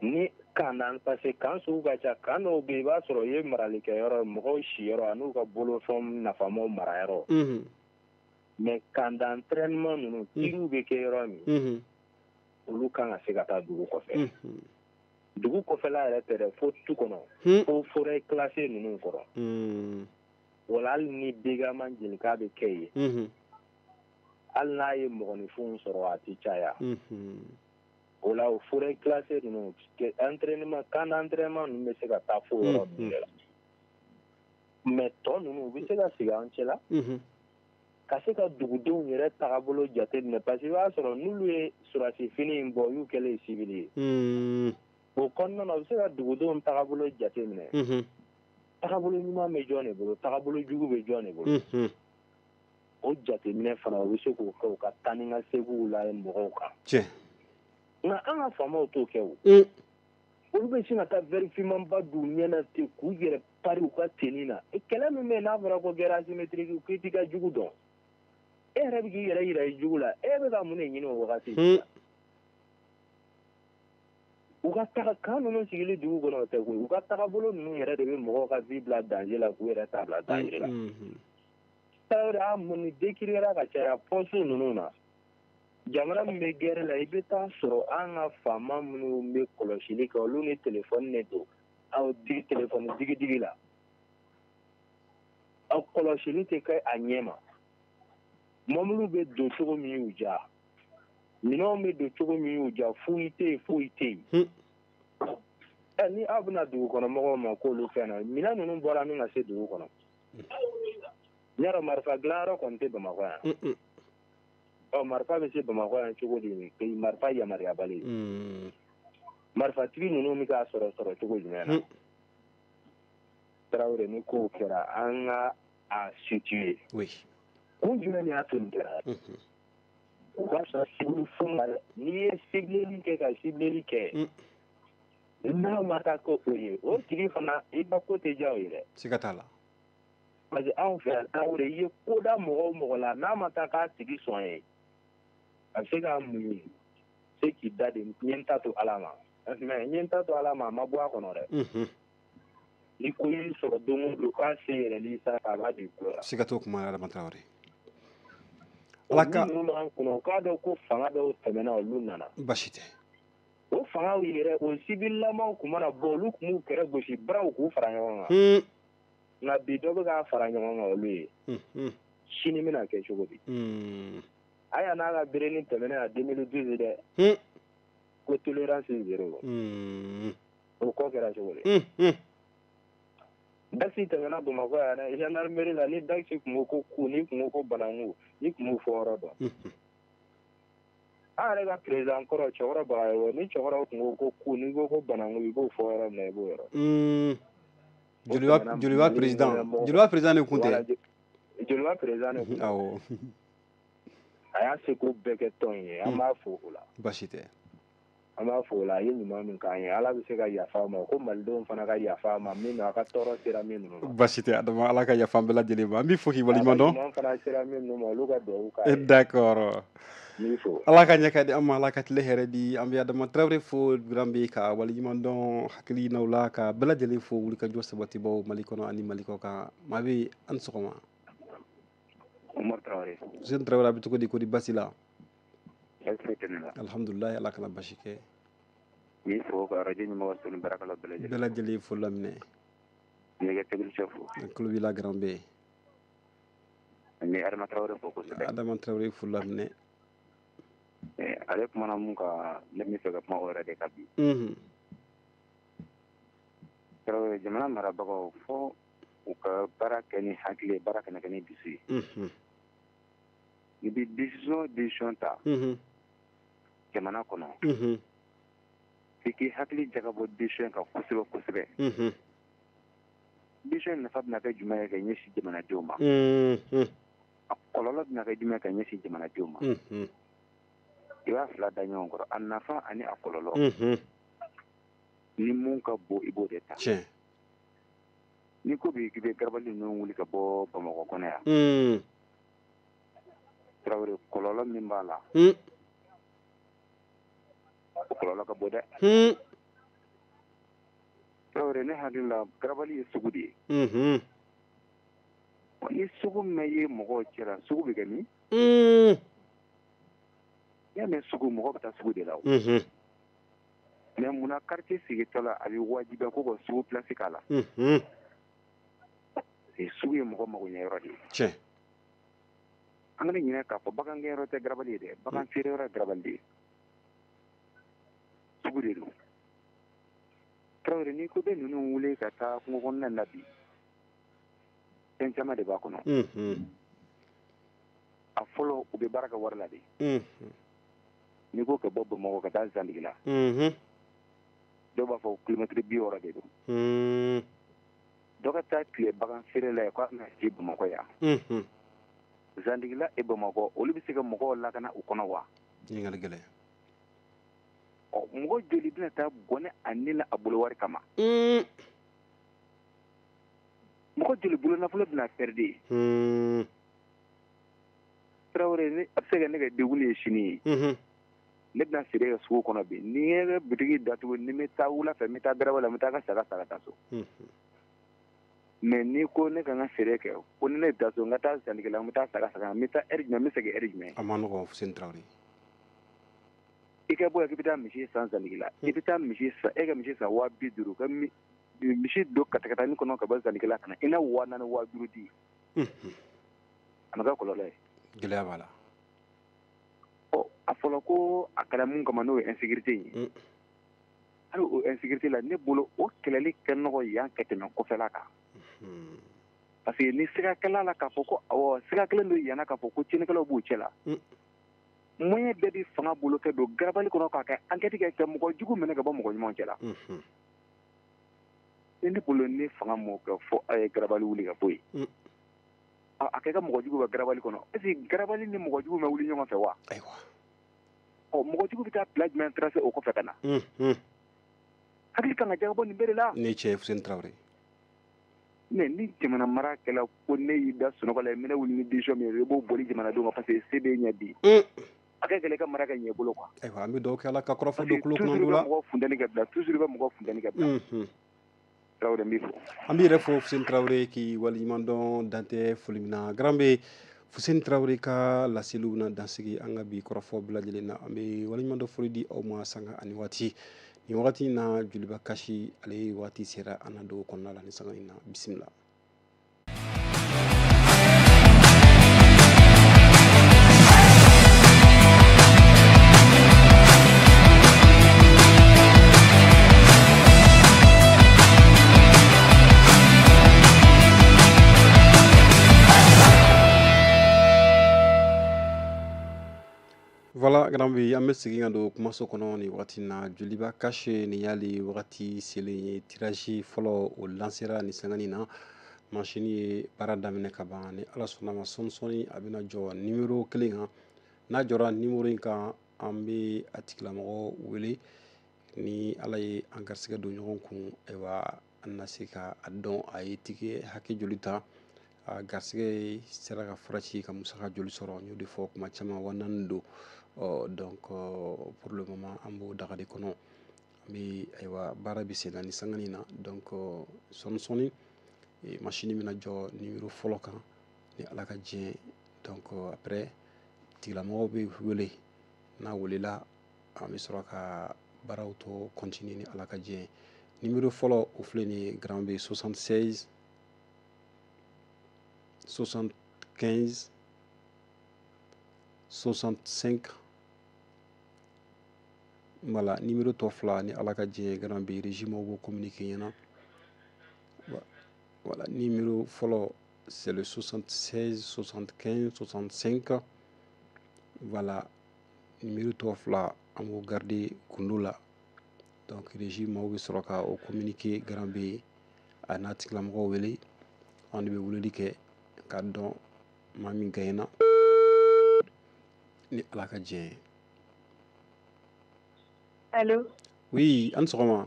ni kan na parce que kan sugu ka ca kan dɔw bɛ yen i b'a sɔrɔ i ye maralikɛyɔrɔ mɔgɔw siyɔrɔ an'u ka bolofɛnw nafamaw marayɔrɔ mais kan da entraînement ninnu tiriw bɛ kɛ yɔrɔ min olu kan ka se ka taa dugu kɔfɛ dugu kɔfɛla yɛrɛ tɛ dɛ fo tu kɔnɔ fo forêt classée ninnu kɔrɔ wala hali ni dégâts jelika bɛ kɛ yen hali n'a ye mɔgɔninfinw sɔrɔ a tɛ caya o la o forêt classée ninnu entraînement kan d'entraînement ninnu bɛ se ka taa fo yɔrɔ ninnu de la mais tɔ ninnu u bɛ se ka sigi an cɛ la ka se ka dugudenw yɛrɛ tagabolo jateminɛ parce que i b'a sɔrɔ n'olu ye surasi fini in bɔ u y'u kɛlen civil ye o kɔnɔna na u bɛ se ka dugudenw tagabolo jateminɛ tagabolo ɲuman bɛ jɔn de bolo tagabolo jugu bɛ jɔn de bolo o jateminɛ fana u bɛ se k'o kɛ u ka taa ni ka seginw la mɔgɔw kan nka an ka faamaw t'o kɛ o olu bɛ sin ka taa vérifiement ba d'u ɲɛna ten k'u yɛrɛ pari u ka tennin na kɛlɛ min bɛ yen n'a fɔra ko guerre asymétrique k'i t'i ka jugu dɔn e yɛrɛ bɛ k'i yɛrɛ yira i jugu la e bɛ ka mun de ɲini o wagati u ka taga kan ninnu sigili dugu kɔnɔ tɛ koyi u ka tagabolo ninnu yɛrɛ de bɛ mɔgɔw ka vie bila danger la k'u yɛrɛ ta bila danger la Tarawele a mun décrire ka caya poste ninnu na jamana min bɛ guerre la i bɛ taa sɔrɔ an ka faama minnu bɛ kɔlɔsili kɛ olu ni téléphone de don aw di téléphone digi la aw kɔlɔsili tɛ kɛ a ɲɛ ma mɔbiliw bɛ don cogo min y'u diya minɛnw bɛ don cogo min y'u diya foyi tɛ yen foyi tɛ yen ni aw bɛna dugu kɔnɔ mɔgɔw ma k'olu fɛn na minɛn ninnu bɔra min ka se dugu kɔnɔ n y'a dɔn marifa dilanyɔrɔ kɔni tɛ Bamakɔ yan marifa bɛ se Bamakɔ yan cogo di marifa yamaruyabali marifatigi ninnu bɛ k'a sɔrɔ cogo jumɛn na Tarawele ni kow kɛra an ka a situer kun jumɛn de y'a to nin kɛra o ka sɔrɔ civil fond la n'i ye cibleli kɛ ka cibleli kɛ n'a ma taa ko o ye o tigi fana i ka ko tɛ diya o ye dɛ siga t'a la parce que anw fɛ yan Tarawele i ye ko da mɔgɔ o mɔgɔ la n'a ma taa k'a tigi sɔn ye a bɛ se k'a muɲu se k'i da de n ye n ta to Ala ma mais n ye n ta to Ala ma a ma bɔ a kɔnɔ dɛ ni ko y'i sɔrɔ don o don k'a se yɛrɛli sa k'a b'a di kulo la siga t'o kuma Adama Traoré Ala ka ninnu b'an kɔnɔ k'a dɔn ko fanga dɔw tɛmɛna olu nana basi tɛ o fangaw yɛrɛ o civililamaw tun mana bɔ olu tun b'u kɛrɛ gosi baraw k'u fara ɲɔgɔn kan nka bi dɔ bɛ k'a fara ɲɔgɔn kan olu ye sini bɛna kɛ cogo di a y'a n'a ka berenin tɛmɛna a 2012 dɛ ko tolérance zéro o kɔ kɛra cogo di Daxi tɛmɛna Bamakɔ yan dɛ gendarmerie la ni Daxi tun ko ko ku ni tun ko bananku ni tun b'u fɔ yɔrɔ dɔn an yɛrɛ ka président kɔrɔ Cɛkɔrɔ Bagayogo ni Cɛkɔrɔ tun ko ku ni ko bananku i b'o fɔ yɔrɔ min na i b'o yɔrɔ joliba président de kun tɛ joliba président de kun awɔ a y'a seko bɛɛ kɛ tɔn ye an b'a fo o la basi tɛ an b'a fo o la a ye ɲuman min k'an ye Ala bɛ se ka yafa ma ko malidenw fana ka yafa ma min na a ka tɔɔrɔ sera min ninnu ma basi tɛ Adama Ala ka yafa an bɛɛ lajɛlen ma an b'i fo k'i waleɲuman dɔn ɲuman fana sera min ninnu ma olu ka duwawu k'a ye d'accord n'i fo Ala ka ɲɛ ka di an ma Ala ka tile hɛrɛ di an bɛ Adama Traoré fo Birambe ka waleɲuman dɔn hakilinaw la ka bɛɛ lajɛlen fo wulikajɔ sabatibaw Mali kɔnɔ ani Mali kɔ kan maa bɛ an sɔgɔma Umar Traoré Hussein Traoré a bɛ cogo di kodi basi la alhamdulilayi Ala kana basi kɛ n'i fo ka radio ɲɛmɔgɔ so ni baarakɛlaw bɛɛ lajɛlen fo laminɛ nɛgɛ technicien fo kulo b'i la Garanbe ni Adama Traoré fo kosɛbɛ Adama Traoré fo laminɛ ale kumana mun kan ne bɛ fɛ ka kuma o yɛrɛ de kan bi Traoré jamana marabagaw fo u ka baara kɛ ni hakili baara kana kɛ ni dusu ye i bɛ décision ta jamana kɔnɔ f'i k'i hakili jagabɔ décision kan kosɛbɛ kosɛbɛ décision nafa bɛna kɛ jumɛn ye ka ɲɛsin jamanadenw ma a kɔlɔlɔ bɛna kɛ jumɛn ka ɲɛsin jamanadenw ma i b'a fila da ɲɔgɔn kɔrɔ a nafa ani a kɔlɔlɔ ni mun ka bon i b'o de ta ni ko bi k'i bɛ garabali ninnu wuli ka bɔ Bamakɔ kɔnɔ yan Traoré kɔlɔlɔ min b'a la o kɔlɔlɔ ka bon dɛ Traoré ne hakili la garabali ye sugu de ye ni sugu min ye mɔgɔw cɛla sugu bɛ kɛ min n'i y'a mɛn sugu mɔgɔ bɛ taa sugu de la mais munna quartier sigitɔ la a bɛ wajibiya ko ka sugu place k'a la sugu ye mɔgɔ magoɲɛyɔrɔ de ye an kana ɲinɛ k'a fɔ bagankɛyɔrɔ tɛ garabali ye dɛ bagan feereyɔrɔ ye garabali de ye sugu de don Traoré ni ko bɛ ninnu wele ka taa kungo kɔnɔna na bi fɛn caman de b'a kɔnɔ a fɔlɔ u bɛ baara kɛ wari la de n'i ko ka bɔ Bamakɔ ka taa Zandigi la dɔw b'a fɔ kilomɛtiri 60 de don dɔ ka taa tile bagan feere la ye k'a bɛna se Bamakɔ yan Zandigi la et Bamakɔ olu bɛ se ka mɔgɔw lakana u kɔnɔ wa ɲininkali gɛlɛn mɔgɔ joli bɛna taa bɔnɛ a ni la a bolo wari kama mɔgɔ joli bolo nafolo bɛna perdre Traoré a bɛ se ka ne ka degun ye sini ye ne bɛna feere kɛ sugu kɔnɔ bi ni ye bitigi datugu ni bɛ taa wula fɛ n bɛ taa garaba la n bɛ taa ka saga taa so mais ni ko ne ka n ka feere kɛ ko ni ne da so n ka taa sannikɛla n bɛ taa saga n bɛ taa heure jumɛn n bɛ segin heure jumɛn a ma nɔgɔn Fuseni Tarawele i ka bɔ yan k'i bɛ taa misi san sannikɛla i bɛ taa misi san e ka misi san 50,000 ka misi don katakatani kɔnɔ ka bɔ sannikɛla kana i na 4,000 5,000 di a ma kɛ kɔlɔlɔ ye gɛlɛya b'a la a fɔlɔ ko a kɛra mun kama n'o ye insécurité ye hali o insécurité la ne bolo o kɛlɛli kɛ nɔgɔ yan ka tɛmɛ kɔfɛla kan parce que ni sirakɛla la k'a fɔ ko awɔ sira kelen dɔ yanna k'a fɔ ko tiɲɛnikɛlaw b'u cɛ la moyen bɛɛ bi fanga bolo kɛ don garabali kɔnɔ k'a kɛ enquête kɛ ka mɔgɔ jugu minɛ ka bɔ mɔgɔ ɲuman cɛ la ne bolo ni fanga m'o kɛ fɔ a ye garabali wuli ka bɔ yen a kɛ ka mɔgɔ jugu bɛ garabali kɔnɔ est ce que garabali ni mɔgɔ jugu bɛ wuli ɲɔgɔn fɛ wa ayiwa mɔgɔ jugu bɛ taa bila jumɛn tracer o kɔfɛ ka na hakili kan ka jagabɔ nin bɛɛ de la ne cɛ Fuseni Tarawele mais ni jamana mara kɛla ko ne y'i da sunɔgɔ la ye minɛ wuli ni décision min ye i b'o boli jamanadenw kan parce que se b'e ɲɛ bi a ka gɛlɛn ka mara ka ɲɛ bolo quoi ayiwa an bɛ dugawu kɛ Ala ka kɔrɔfɔ don kulo kɔnɔ la mɔgɔ funtɛni ka bila toujours bɛ mɔgɔ funtɛni ka bila Tarawele n b'i fo an b'i yɛrɛ fo Fuseni Tarawele k'i waleɲuman dɔn dantɛ foli min na grand bɛ Fuseni Tarawele ka laseliw na dansigi an ka bi kɔrɔfɔ bɛɛ lajɛlen na an bɛ waleɲuman dɔ foli di aw ma sanga ani waati nin wagati in na Joliba Kasi ale waati sera an na don kɔnɔna la ni sanga in na bisimila Voilà, grand bi an bɛ segin ka don kumaso kɔnɔ nin wagati na Joliba Kasi nin y'ale wagati selen ye tirage fɔlɔ o lancera nin sangani na machine ye baara daminɛ ka ban ni Ala sɔnna ma sɔɔni a bɛna jɔ numéro kelen kan n'a jɔra numéro in kan an bɛ a tigilamɔgɔ wele ni Ala ye an garisɛgɛ don ɲɔgɔn kun ayiwa an na se ka a dɔn a ye tigi hakɛ joli ta a garisɛgɛ sera ka faraci ka musaka joli sɔrɔ n y'o de fɔ kuma caman 4,000 don donc pour le moment an b'o daga de kɔnɔ an bɛ ayiwa baara bɛ sen na ni sangani na donc sɔɔni machine bɛna jɔ numéro fɔlɔ kan ni Ala ka diɲɛ donc après tigilamɔgɔw bɛ wele n'a welela an bɛ sɔrɔ ka baaraw tɔ continuer ni Ala ka diɲɛ numéro fɔlɔ o filɛ nin ye grand bɛ 76 75 65 voilà numéro tɔ fila ni Ala ka diɲɛ grand bɛ régime b'o communiquer ɲɛna voilà numéro fɔlɔ c'est le 76 75 65 voilà numéro tɔ fila an b'o garder kundo la donc régime bɛ sɔrɔ ka o communiquer grand bɛ a n'a tigilamɔgɔw wele an de bɛ weleli kɛ k'a dɔn maa min gagnera ni Ala ka diɲɛ ye. Allô? Oui, an sɔgɔma.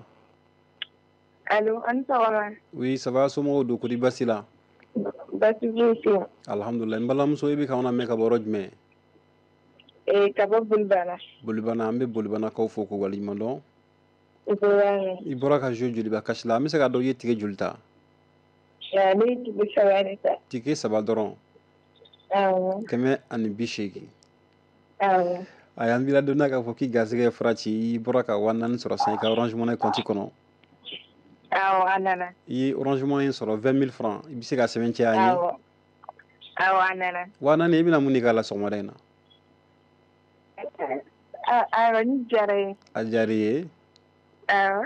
Allô, an sɔgɔma. Oui, ça va somɔgɔw don kodi basi la? Basi foyi tɛ yen. Alhamdulillah n balimamuso i bɛ k'anw lamɛn ka bɔ yɔrɔ jumɛn? Ka bɔ Bolibana. Bolibana an bɛ Bolibanakaw fo k'u waleɲuman dɔn. I I bɔra ka jouer Joliba Kasi la an bɛ se ka dɔn i ye tigɛ joli ta? Ne ye tigɛ 3 de ta. Tigɛ 3 dɔrɔn? Awɔ. 180. Awɔ. A y'an b'i ladɔnniya k'a fɔ k'i garisɛgɛ ye fara ci i bɔra ka 4,000 sɔrɔ sisan i ka Orange Money compte kɔnɔ. Awɔ, a nana. I ye Orange Money sɔrɔ 20 000 francs i bɛ se ka sɛbɛntiya an ye? Awɔ, a nana. 4,000 i bɛna mun de k'a la sɔgɔmada in na? Awɔ, ni diyara n ye. A diyara i ye? Awɔ.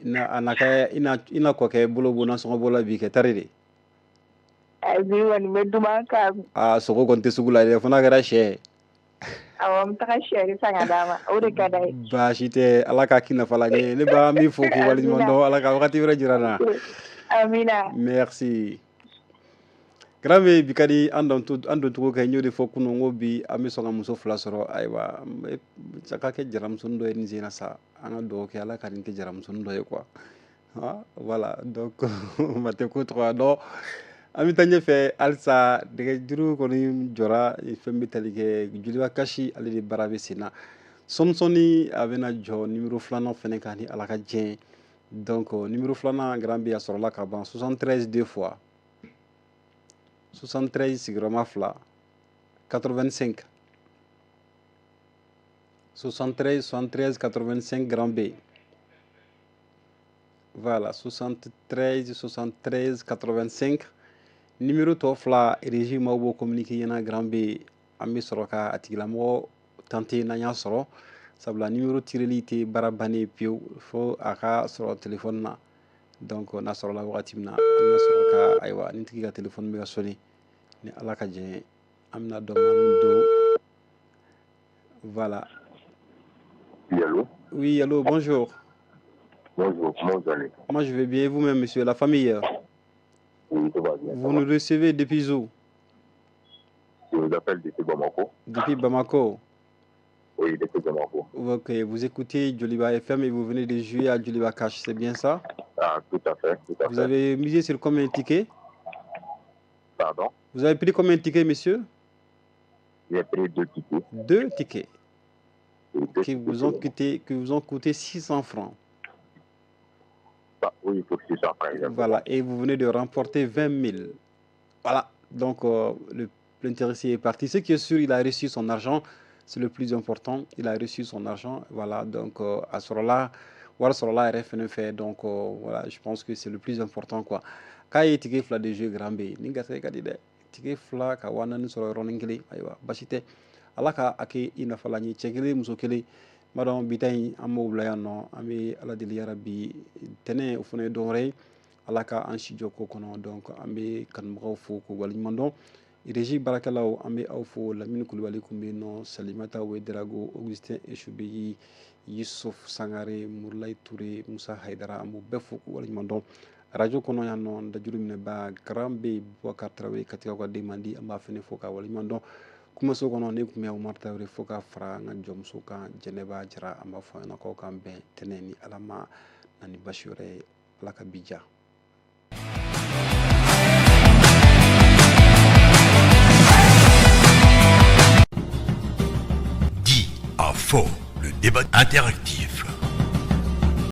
A na kɛ i na kɔkɛ bolo bonna sɔngɔbɔ la bi kɛ tari de? Bi kɔni n bɛ duman k'a kun. Sogo kɔni tɛ sugu la dɛ fo n'a kɛra sɛ. Awɔ, n bɛ taga sɛ de san ka d'a ma o de ka d'a ye. Baasi tɛ Ala k'a k'i nafalan ye ne b'a min fɔ k'i waleɲuman dɔn Ala ka wagati wɛrɛ jira n na. Amina. Merci. Grand bɛ bi ka di an doncogo kɛ n y'o de fɔ kunun ko bi an bɛ sɔn ka muso 2 sɔrɔ ayiwa a ka kɛ jaramusonin dɔ ye nin sen na sa an ka dugawu kɛ Ala ka nin kɛ jaramusonin dɔ ye quoi voilà donc ma tɛ ko tɔgɔ dɔn an bɛ taa ɲɛfɛ halisa nɛgɛjuru kɔni jɔra fɛn bɛ tali kɛ Joliba Kasi ale de baara bɛ sen na sɔnsɔnni a bɛna jɔ numéro 2nan fɛnɛ kan ni ala ka jɛn donc numéro 2nan grand B a sɔrɔla ka ban 73 deux fois 73 sigiyɔrɔma 2 85 73 73 85 grand B. Voilà, 73 73 85 numéro tɔ fila régie maaw b'o communiqué ɲɛna grand B an bɛ sɔrɔ ka a tigilamɔgɔ tenter n'an y'a sɔrɔ sabula numéro tireli tɛ baara bannen pewu fo a ka sɔrɔ téléphone na donc n'a sɔrɔla wagati min na an bɛna sɔrɔ ka ayiwa nin tigi ka téléphone bɛ ka sonner ni ala ka jɛn an bɛna dɔn maa min don voilà. Oui, allô? Oui, allô, bonjour. Bonjour, comment vous allez? Moi, je vais bien, vous-même, monsieur, la famille? Oui, tout va bien. Vous nous recevez depuis où? Je vous appelle depuis Bamako. Depuis Bamako? Oui, depuis Bamako. Ok, vous écoutez Djoliba FM et vous venez de jouer à Djoliba Cash, c'est bien ça? Ah, tout à fait, tout à fait. Vous avez misé sur combien de tickets? Pardon? Vous avez pris combien de tickets, monsieur? J'ai pris 2 tickets. 2 tickets? Oui, qui vous ont coûté 600 francs. Ah, oui, pour 600 francs. Voilà, et vous venez de remporter 20 000. Voilà, donc l'intéressé est parti. Ce qui est sûr, il a reçu son argent, c'est le plus important. Il a reçu son argent, voilà, donc à ce moment-là, voilà, ce moment-là, RFN fait, donc voilà, je pense que c'est le plus important, quoi. Quand il y a ticket fla de jeu grand B, n'inga se kadide, ticket fla ka wana ni soro roningeli, aywa, bashite. Ala ka ake ina fala ni chekele muso kele madon bitay amo blaya no ami ala dili yarabi tene ofone donre ala ka anshi joko kono donc ambe kan mo fo ko wal mandon régie barakalaw ambe aw fo lamine kulwali kumbe no salimata we drago augustin eshubi yusuf sangare murlay touré musa haidara amu befo ko wal mandon radio kono ya non da jurumne ba grambe bokar trawe katika ko demandi amba fene fo ka wal mandon kuma so kono ne kuma Umar Tawre fo ka fara nga jom so kan Jeneba jara amba fo na ko kan ben teneni alama nani bashure alaka bija. Dit à faux, le débat interactif.